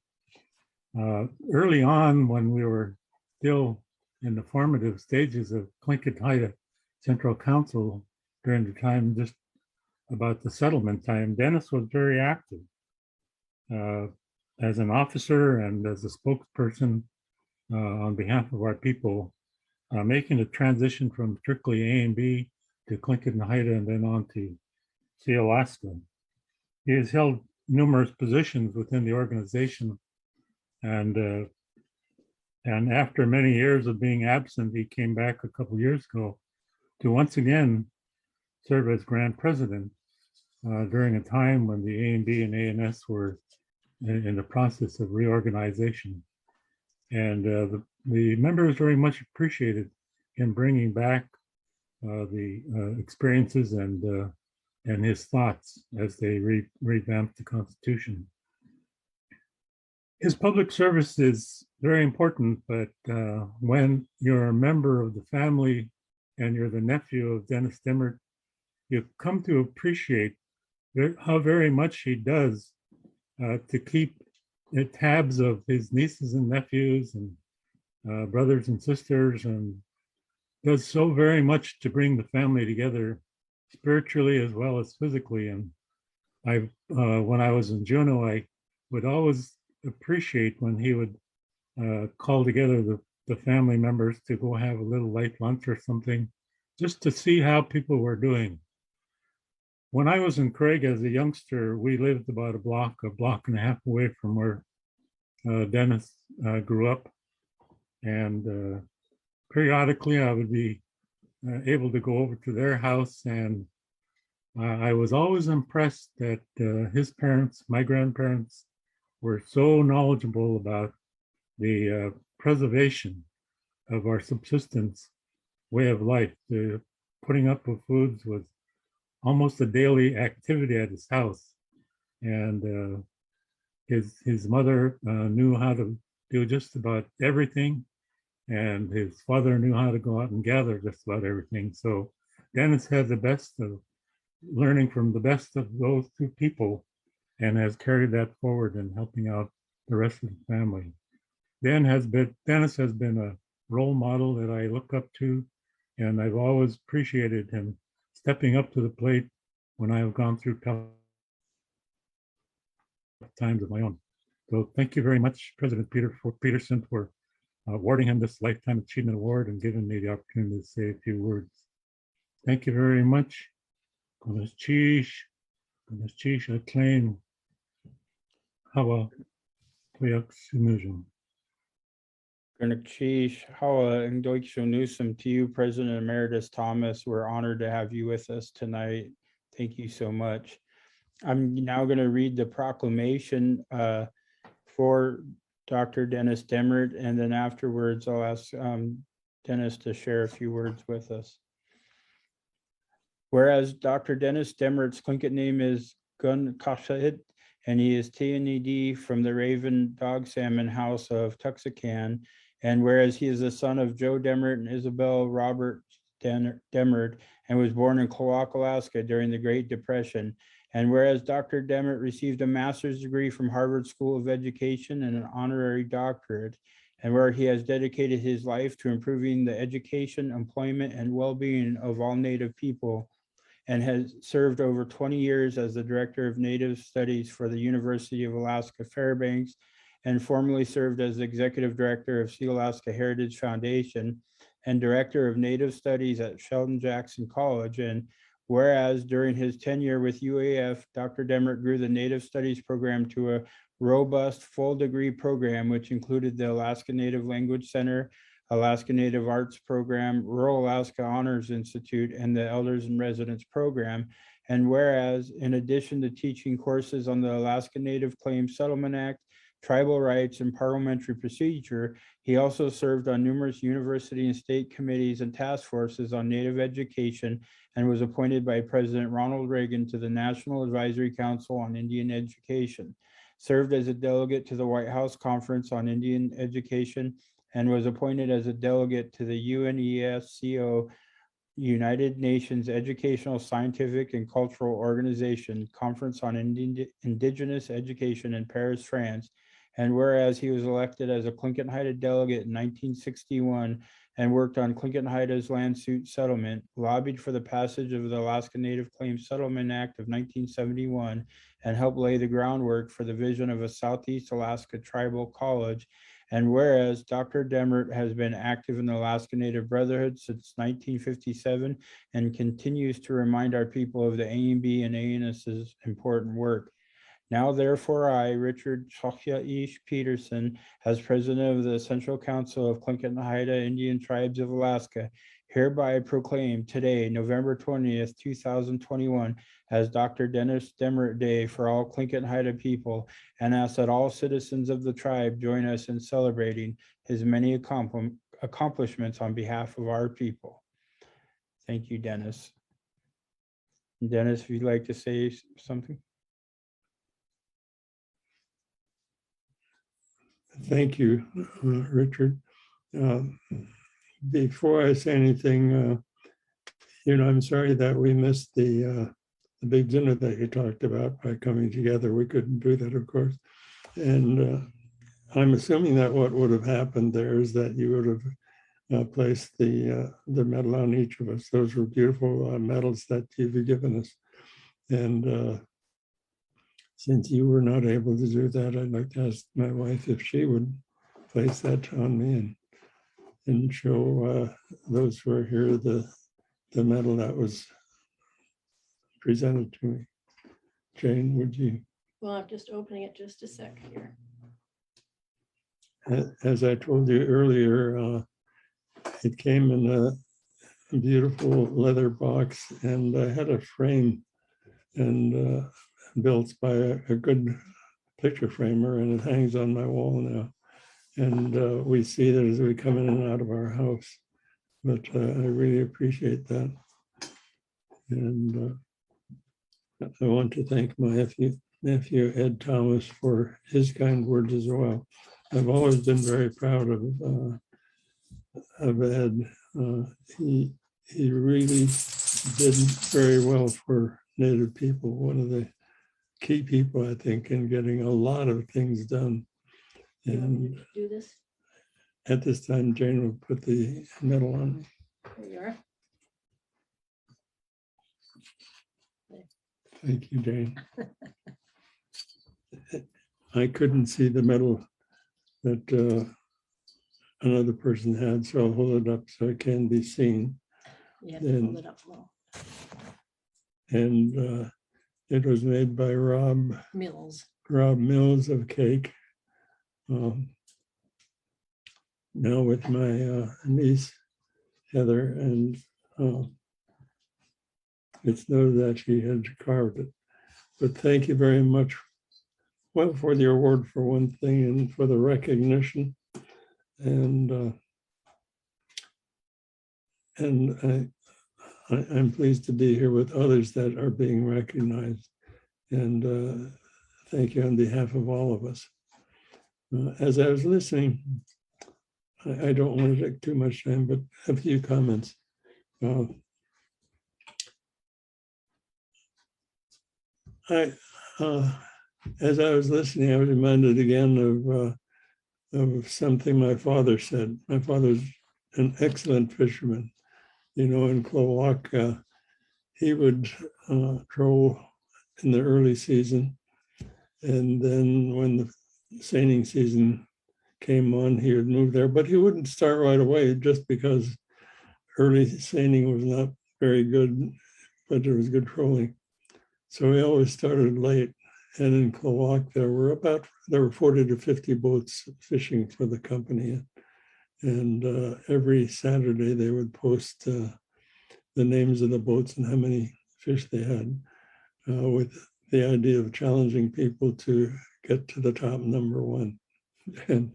Early on, when we were still in the formative stages of Tlingit and Haida Central Council, during the time just about the settlement time, Dennis was very active as an officer and as a spokesperson on behalf of our people, making the transition from strictly A and B to Tlingit and Haida and then on to see Alaska. He has held numerous positions within the organization, and after many years of being absent, he came back a couple years ago to once again serve as Grand President during a time when the A&B and ANS were in the process of reorganization. And the members very much appreciated him bringing back the experiences and his thoughts as they revamped the Constitution. His public service is very important, but when you're a member of the family and you're the nephew of Dennis Demert, you come to appreciate how very much he does to keep tabs of his nieces and nephews and brothers and sisters, and does so very much to bring the family together spiritually as well as physically. And when I was in Juneau, I would always appreciate when he would call together the family members to go have a little light lunch or something, just to see how people were doing. When I was in Craig as a youngster, we lived about a block and a half away from where Dennis grew up. And periodically I would be able to go over to their house, and I was always impressed that his parents, my grandparents, were so knowledgeable about the preservation of our subsistence way of life. The putting up with foods was almost a daily activity at his house. And his mother knew how to do just about everything, and his father knew how to go out and gather just about everything. So Dennis had the best of learning from the best of those two people, and has carried that forward in helping out the rest of the family. Dennis has been a role model that I look up to, and I've always appreciated him stepping up to the plate when I have gone through tough times of my own. So thank you very much, President Peterson, for awarding him this Lifetime Achievement Award and giving me the opportunity to say a few words. Thank you very much. Gunalchéesh, acclaim, Háw'aa, Gunalchéesh, Háw'aa, and Newsom. To you, President Emeritus Thomas, we're honored to have you with us tonight. Thank you so much. I'm now going to read the proclamation for Dr. Dennis Demert, and then afterwards I'll ask Dennis to share a few words with us. Whereas Dr. Dennis Demert's Tlingit name is Gunalchéesh, and he is TNED from the Raven Dog Salmon House of Ketchikan, and whereas he is the son of Joe Demmert and Isabel Robert Demmert, and was born in Kewok, Alaska during the Great Depression, and whereas Dr. Demmert received a master's degree from Harvard School of Education and an honorary doctorate, and where he has dedicated his life to improving the education, employment, and well-being of all Native people, and has served over 20 years as the Director of Native Studies for the University of Alaska Fairbanks, and formerly served as Executive Director of Sea-Alaska Heritage Foundation and Director of Native Studies at Sheldon Jackson College. And whereas during his tenure with UAF, Dr. Demmert grew the Native Studies program to a robust full degree program, which included the Alaska Native Language Center, Alaska Native Arts Program, Rural Alaska Honors Institute, and the Elders and Residents Program. And whereas, in addition to teaching courses on the Alaska Native Claims Settlement Act, tribal rights, and parliamentary procedure, he also served on numerous university and state committees and task forces on Native education, and was appointed by President Ronald Reagan to the National Advisory Council on Indian Education, served as a delegate to the White House Conference on Indian Education, and was appointed as a delegate to the UNESCO United Nations Educational, Scientific, and Cultural Organization Conference on Indigenous Education in Paris, France. And whereas he was elected as a Tlingit and Haida delegate in 1961 and worked on Tlingit and Haida's land suit settlement, lobbied for the passage of the Alaska Native Claims Settlement Act of 1971, and helped lay the groundwork for the vision of a Southeast Alaska tribal college. And whereas Dr. Demmert has been active in the Alaska Native Brotherhood since 1957 and continues to remind our people of the AMB and ANS's important work. Now, therefore, I, Richard Háw'aa Peterson, as president of the Central Council of Tlingit and Haida Indian Tribes of Alaska, hereby proclaim today, November 20th, 2021, as Dr. Dennis Demert Day for all Tlingit and Haida people, and ask that all citizens of the tribe join us in celebrating his many accomplishments on behalf of our people. Thank you, Dennis. Dennis, if you'd like to say something. Thank you, Richard. Before I say anything, I'm sorry that we missed the big dinner that you talked about by coming together. We couldn't do that, of course. And I'm assuming that what would have happened there is that you would have placed the medal on each of us. Those were beautiful medals that you've given us. And since you were not able to do that, I'd like to ask my wife if she would place that on me and show those who are here the medal that was presented to me. Jane, would you? Well, I'm just opening it just a sec here. As I told you earlier, it came in a beautiful leather box, and I had a frame and built by a good picture framer, and it hangs on my wall now. And we see it as we come in and out of our house. But I really appreciate that. And I want to thank my nephew Ed Thomas for his kind words as well. I've always been very proud of Ed. He really did very well for Native people. One of the key people, I think, in getting a lot of things done. And do this. At this time, Jane will put the medal on me. There you are. Thank you, Jane. I couldn't see the medal that another person had, so I'll hold it up so it can be seen. You have to hold it up low. And it was made by Rob Mills. Mills of Kake. Now with my niece, Heather, and it's noted that she had carved it. But thank you very much, well, for the award for one thing and for the recognition. And I'm pleased to be here with others that are being recognized. And thank you on behalf of all of us. As I was listening, I don't want to take too much time, but a few comments. As I was listening, I was reminded again of something my father said. My father was an excellent fisherman. You know, in Cloaca, he would troll in the early season. And then when the seining season came on, he would move there, but he wouldn't start right away just because early seining was not very good, but there was good trolling. So he always started late. And in Cloaca, there were 40 to 50 boats fishing for the company. And every Saturday they would post the names of the boats and how many fish they had, with the idea of challenging people to get to the top number one. And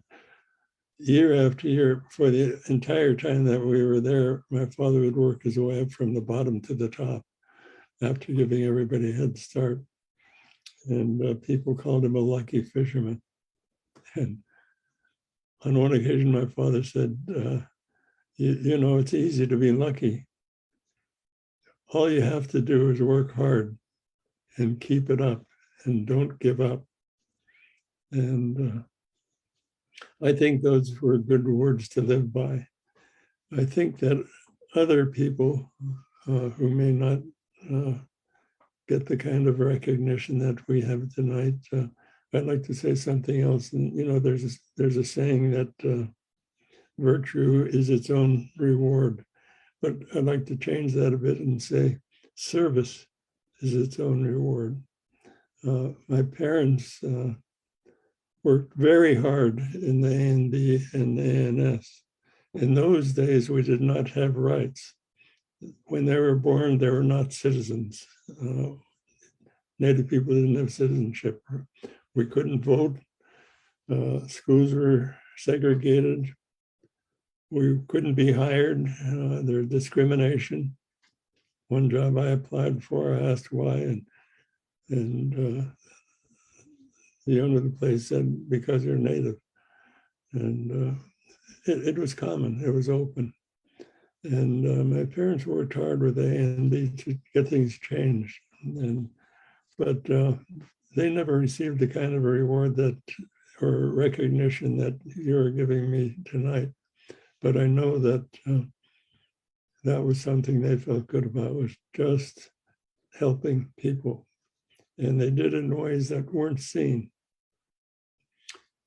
year after year, for the entire time that we were there, my father would work his way up from the bottom to the top after giving everybody a head start. And people called him a lucky fisherman. And on one occasion, my father said, you know, it's easy to be lucky. All you have to do is work hard and keep it up and don't give up. And I think those were good words to live by. I think that other people who may not get the kind of recognition that we have tonight, I'd like to say something else. And you know, there's a saying that virtue is its own reward, but I'd like to change that a bit and say service is its own reward. My parents worked very hard in the A&B and the ANS. In those days, we did not have rights. When they were born, they were not citizens. Native people didn't have citizenship. We couldn't vote. Schools were segregated. We couldn't be hired. There was discrimination. One job I applied for, I asked why, and the owner of the place said, because you're Native. And it was common, it was open. And my parents worked hard with A&B to get things changed. But they never received the kind of reward that, or recognition that you're giving me tonight. But I know that that was something they felt good about, was just helping people. And they did it in ways that weren't seen.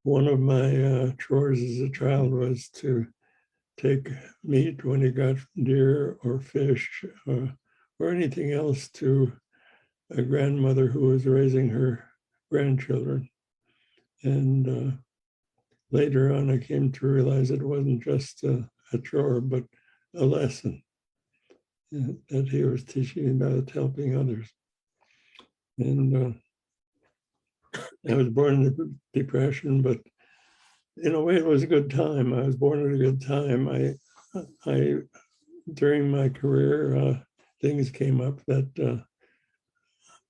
One of my chores as a child was to take meat when he got deer or fish or anything else to a grandmother who was raising her grandchildren. And later on, I came to realize it wasn't just a chore, but a lesson that he was teaching about helping others. And I was born in the Depression, but in a way it was a good time. I was born at a good time. I during my career, things came up that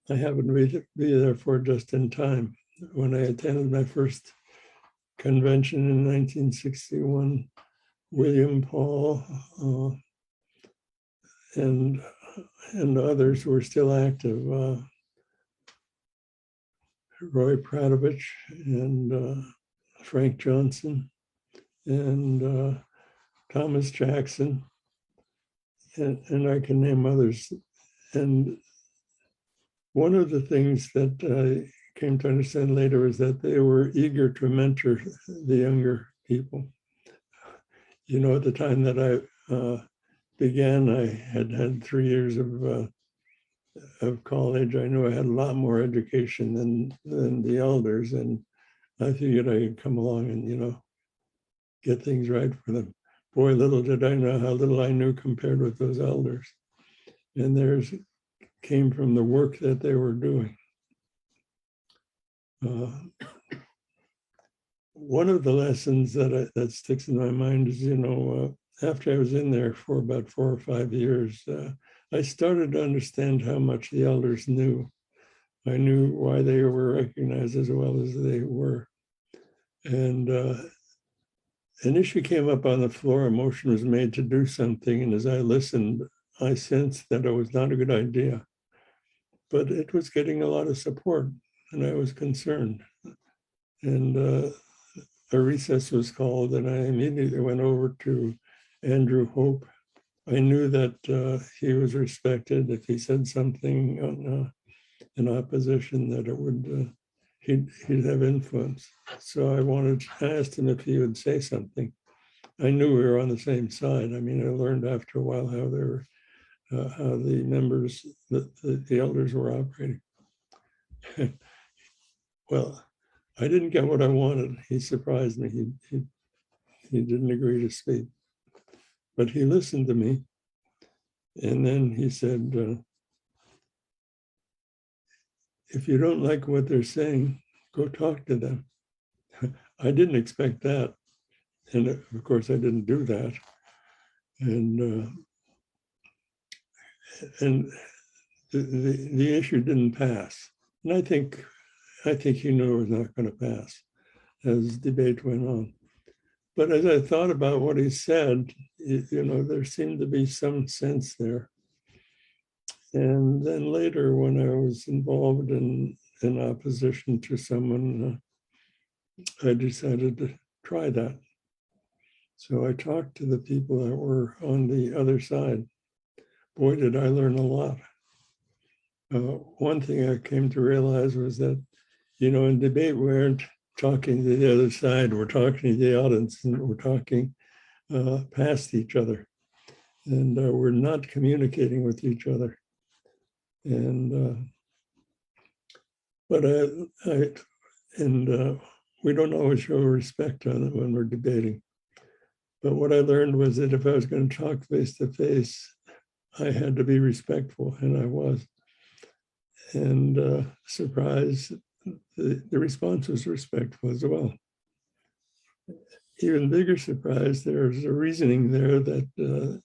I happened to be there for just in time. When I attended my first convention in 1961, William Paul and others were still active. Roy Pradovich and Frank Johnson and Thomas Jackson, and I can name others. And one of the things that came to understand later was that they were eager to mentor the younger people. You know, at the time that I began, I had 3 years of college. I knew I had a lot more education than the elders, and I figured I could come along and, you know, get things right for them. Boy, little did I know how little I knew compared with those elders. And theirs came from the work that they were doing. One of the lessons that sticks in my mind is, you know, after I was in there for about 4 or 5 years, I started to understand how much the elders knew. I knew why they were recognized as well as they were. And an issue came up on the floor, a motion was made to do something, and as I listened, I sensed that it was not a good idea. But it was getting a lot of support, and I was concerned. And a recess was called, and I immediately went over to Andrew Hope. I knew that he was respected. If he said something in opposition, that it would he'd have influence. So I asked him if he would say something. I knew we were on the same side. I mean, I learned after a while how they were, how the members, the elders were operating. Well, I didn't get what I wanted. He surprised me. He didn't agree to speak, but he listened to me. And then he said, if you don't like what they're saying, go talk to them. I didn't expect that. And of course I didn't do that. And the issue didn't pass. And I think he knew it was not going to pass as debate went on. But as I thought about what he said, you know, there seemed to be some sense there. And then later, when I was involved in opposition to someone, I decided to try that. So I talked to the people that were on the other side. Boy, did I learn a lot. One thing I came to realize was that, you know, in debate, we aren't talking to the other side, we're talking to the audience, and we're talking past each other. And we're not communicating with each other. And, but we don't always show respect on it when we're debating. But what I learned was that if I was going to talk face to face, I had to be respectful, and I was. And surprise, the response was respectful as well. Even bigger surprise, there's a reasoning there that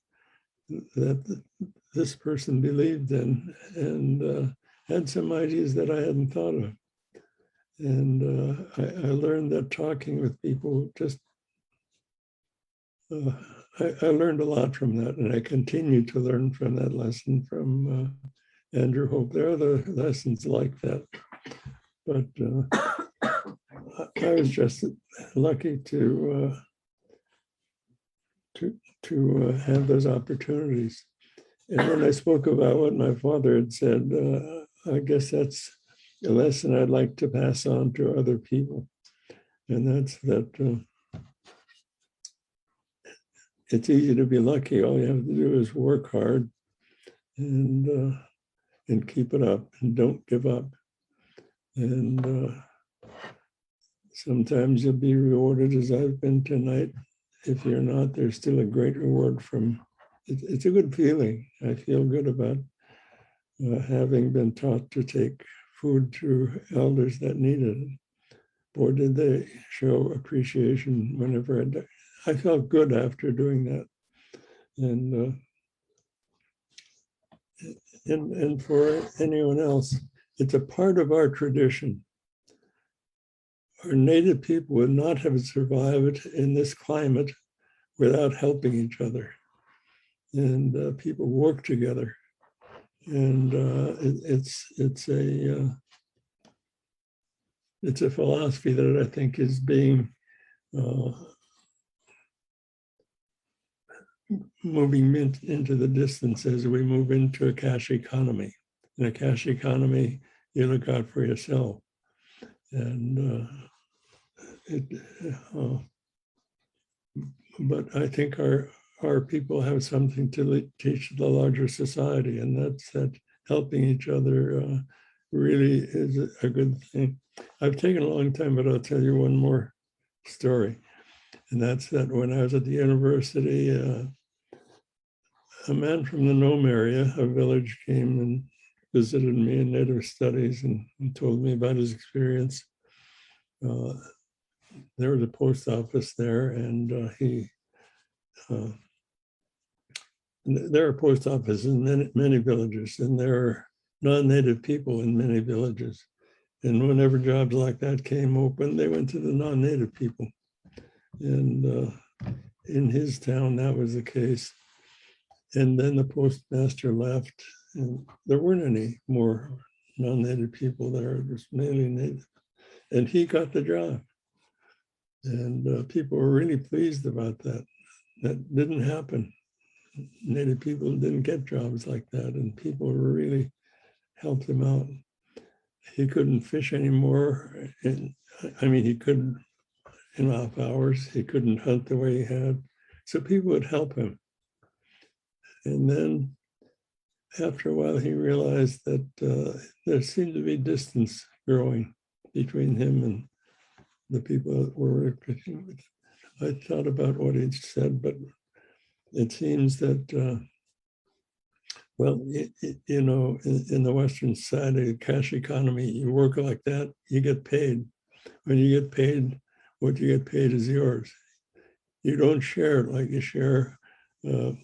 that this person believed in and had some ideas that I hadn't thought of. And I learned that talking with people just, I learned a lot from that, and I continue to learn from that lesson from Andrew Hope. There are other lessons like that, but I was just lucky to have those opportunities. And when I spoke about what my father had said, I guess that's a lesson I'd like to pass on to other people. And that's that it's easy to be lucky. All you have to do is work hard and keep it up and don't give up. And sometimes you'll be rewarded, as I've been tonight. If you're not, there's still a great reward from, it's a good feeling. I feel good about having been taught to take food to elders that needed it. Boy, did they show appreciation whenever I felt good after doing that. And for anyone else, it's a part of our tradition. Our native people would not have survived in this climate without helping each other. And people work together. And it's a philosophy that I think is being moving into the distance as we move into a cash economy. In a cash economy, you look out for yourself. And And but I think our people have something to teach the larger society, and that's that helping each other really is a good thing. I've taken a long time, but I'll tell you one more story. And that's that when I was at the university, a man from the Nome area, a village, came and visited me in Native Studies and told me about his experience. There was a post office there, and there are post offices in many villages, and there are non-native people in many villages. And whenever jobs like that came open, they went to the non-native people. And in his town, that was the case. And then the postmaster left, and there weren't any more non-native people there, just mainly native. And he got the job. And people were really pleased about that. That didn't happen. Native people didn't get jobs like that, and people really helped him out. He couldn't fish anymore. I mean, he couldn't in off hours. He couldn't hunt the way he had. So people would help him. And then after a while, he realized that there seemed to be distance growing between him and the people that were fishing with him. I thought about what he'd said, but it seems that, well, you know, in the Western side of the cash economy, you work like that, you get paid. When you get paid, what you get paid is yours. You don't share it like you share a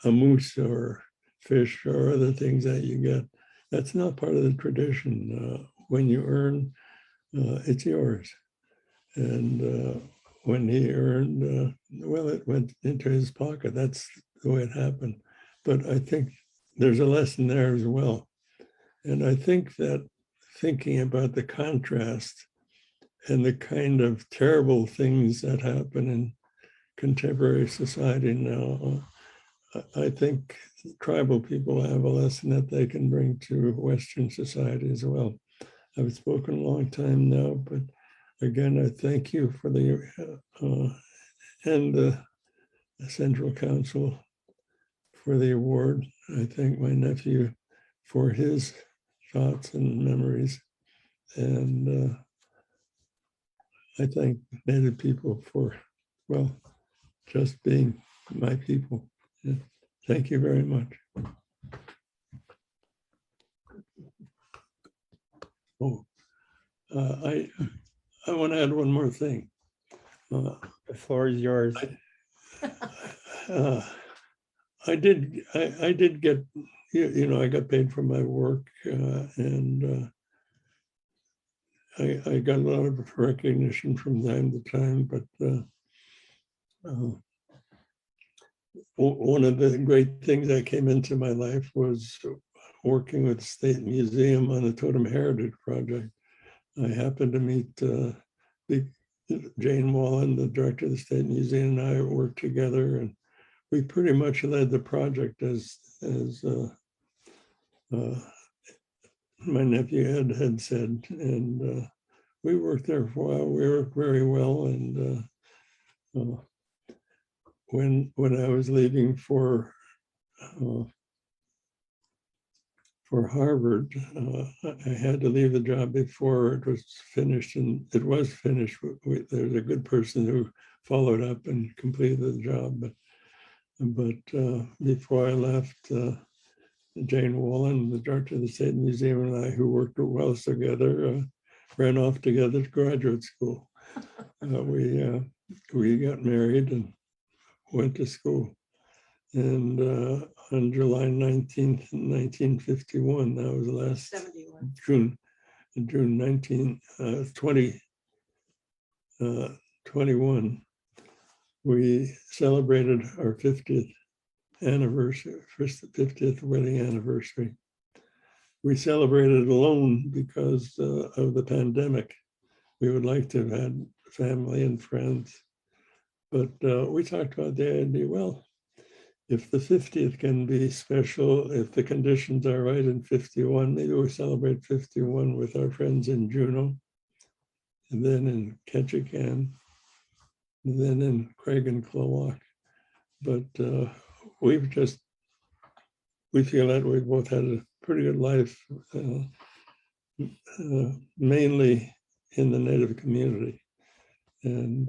moose or fish or other things that you get. That's not part of the tradition. When you earn, it's yours. And when he earned, well, it went into his pocket. That's the way it happened. But I think there's a lesson there as well. And I think that thinking about the contrast and the kind of terrible things that happen in contemporary society now, I think tribal people have a lesson that they can bring to Western society as well. I've spoken a long time now, but again, I thank you for the, and the Central Council for the award. I thank my nephew for his thoughts and memories. And I thank Native people for, well, just being my people. Yeah. Thank you very much. Oh, I want to add one more thing. The floor is yours. I did get, you know, I got paid for my work, and I got a lot of recognition from time to time, but one of the great things that came into my life was working with the State Museum on the Totem Heritage Project. I happened to meet Jane Wallen, the director of the State Museum, and I worked together, and we pretty much led the project as my nephew Ed had said, and we worked there for a while. We worked very well, and when I was leaving for Harvard, I had to leave the job before it was finished, and it was finished. There was a good person who followed up and completed the job, but before I left, Jane Wallen, the director of the State Museum, and I, who worked well together, ran off together to graduate school. We got married and went to school. And on July 19th, 1951, that was last 71. June 2021, we celebrated our 50th anniversary, 50th wedding anniversary. We celebrated alone because of the pandemic. We would like to have had family and friends, but we talked about the idea, well, if the 50th can be special, if the conditions are right in 51, maybe we celebrate 51 with our friends in Juneau, and then in Ketchikan, and then in Craig and Klawak. But we feel that we've both had a pretty good life, mainly in the Native community. And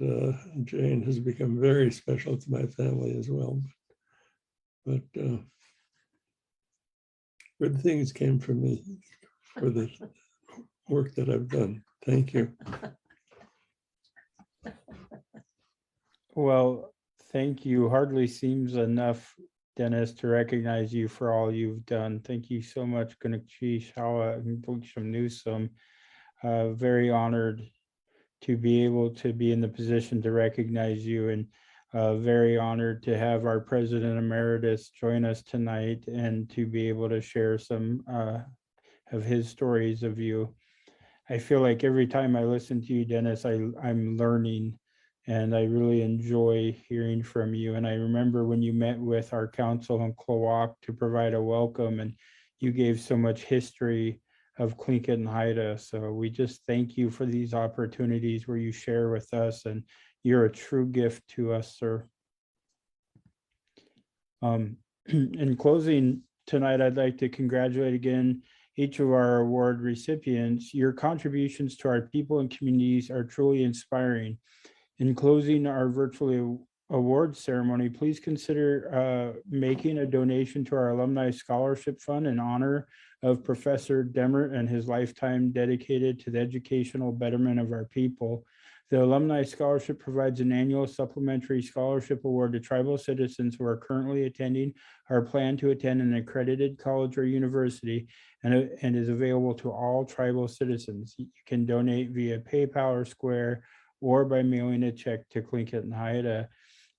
Jane has become very special to my family as well. But good things came from me for the work that I've done. Thank you. Well, thank you. Hardly seems enough, Dennis, to recognize you for all you've done. Thank you so much, Gunalchéesh, Háw'aa, and Newsome. Very honored to be able to be in the position to recognize you, and very honored to have our President Emeritus join us tonight and to be able to share some of his stories of you. I feel like every time I listen to you, Dennis, I'm learning, and I really enjoy hearing from you. And I remember when you met with our council in Klawak to provide a welcome, and you gave so much history of Tlingit and Haida. So we just thank you for these opportunities where you share with us, and you're a true gift to us, sir. In closing tonight, I'd like to congratulate again each of our award recipients. Your contributions to our people and communities are truly inspiring. In closing our virtual award ceremony, please consider making a donation to our Alumni Scholarship Fund in honor of Professor Demmert and his lifetime dedicated to the educational betterment of our people. The Alumni Scholarship provides an annual supplementary scholarship award to tribal citizens who are currently attending or plan to attend an accredited college or university, and is available to all tribal citizens. You can donate via PayPal or Square, or by mailing a check to Tlingit and Haida.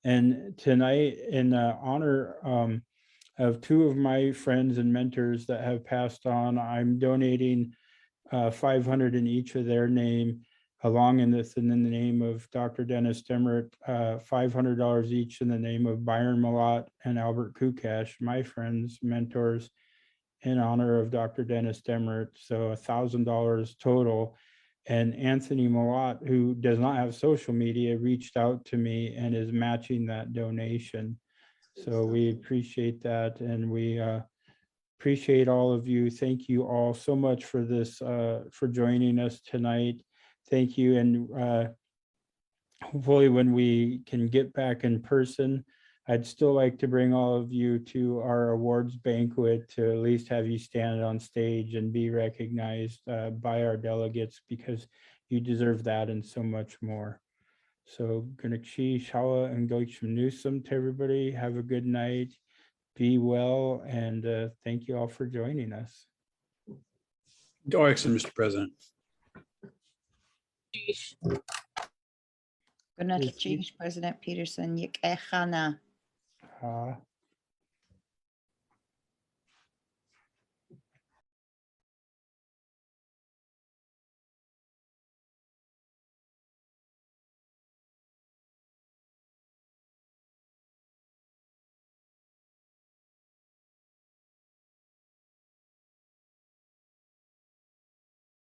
And tonight, in honor of two of my friends and mentors that have passed on, I'm donating $500 in each of their name, along in the name of Dr. Dennis Demert, $500 each in the name of Byron Malott and Albert Kukash, my friends, mentors, in honor of Dr. Dennis Demert. So $1,000 total. And Anthony Malott, who does not have social media, reached out to me and is matching that donation. So we appreciate that, and we appreciate all of you. Thank you all so much for this, for joining us tonight. Thank you, and hopefully when we can get back in person, I'd still like to bring all of you to our awards banquet to at least have you stand on stage and be recognized by our delegates, because you deserve that and so much more. So Gunalchéesh, Háw'aa, and Newsome to everybody. Have a good night. Be well, and thank you all for joining us. Excellent, Mr. President. Gunalchéesh, President Peterson, Yik'echana.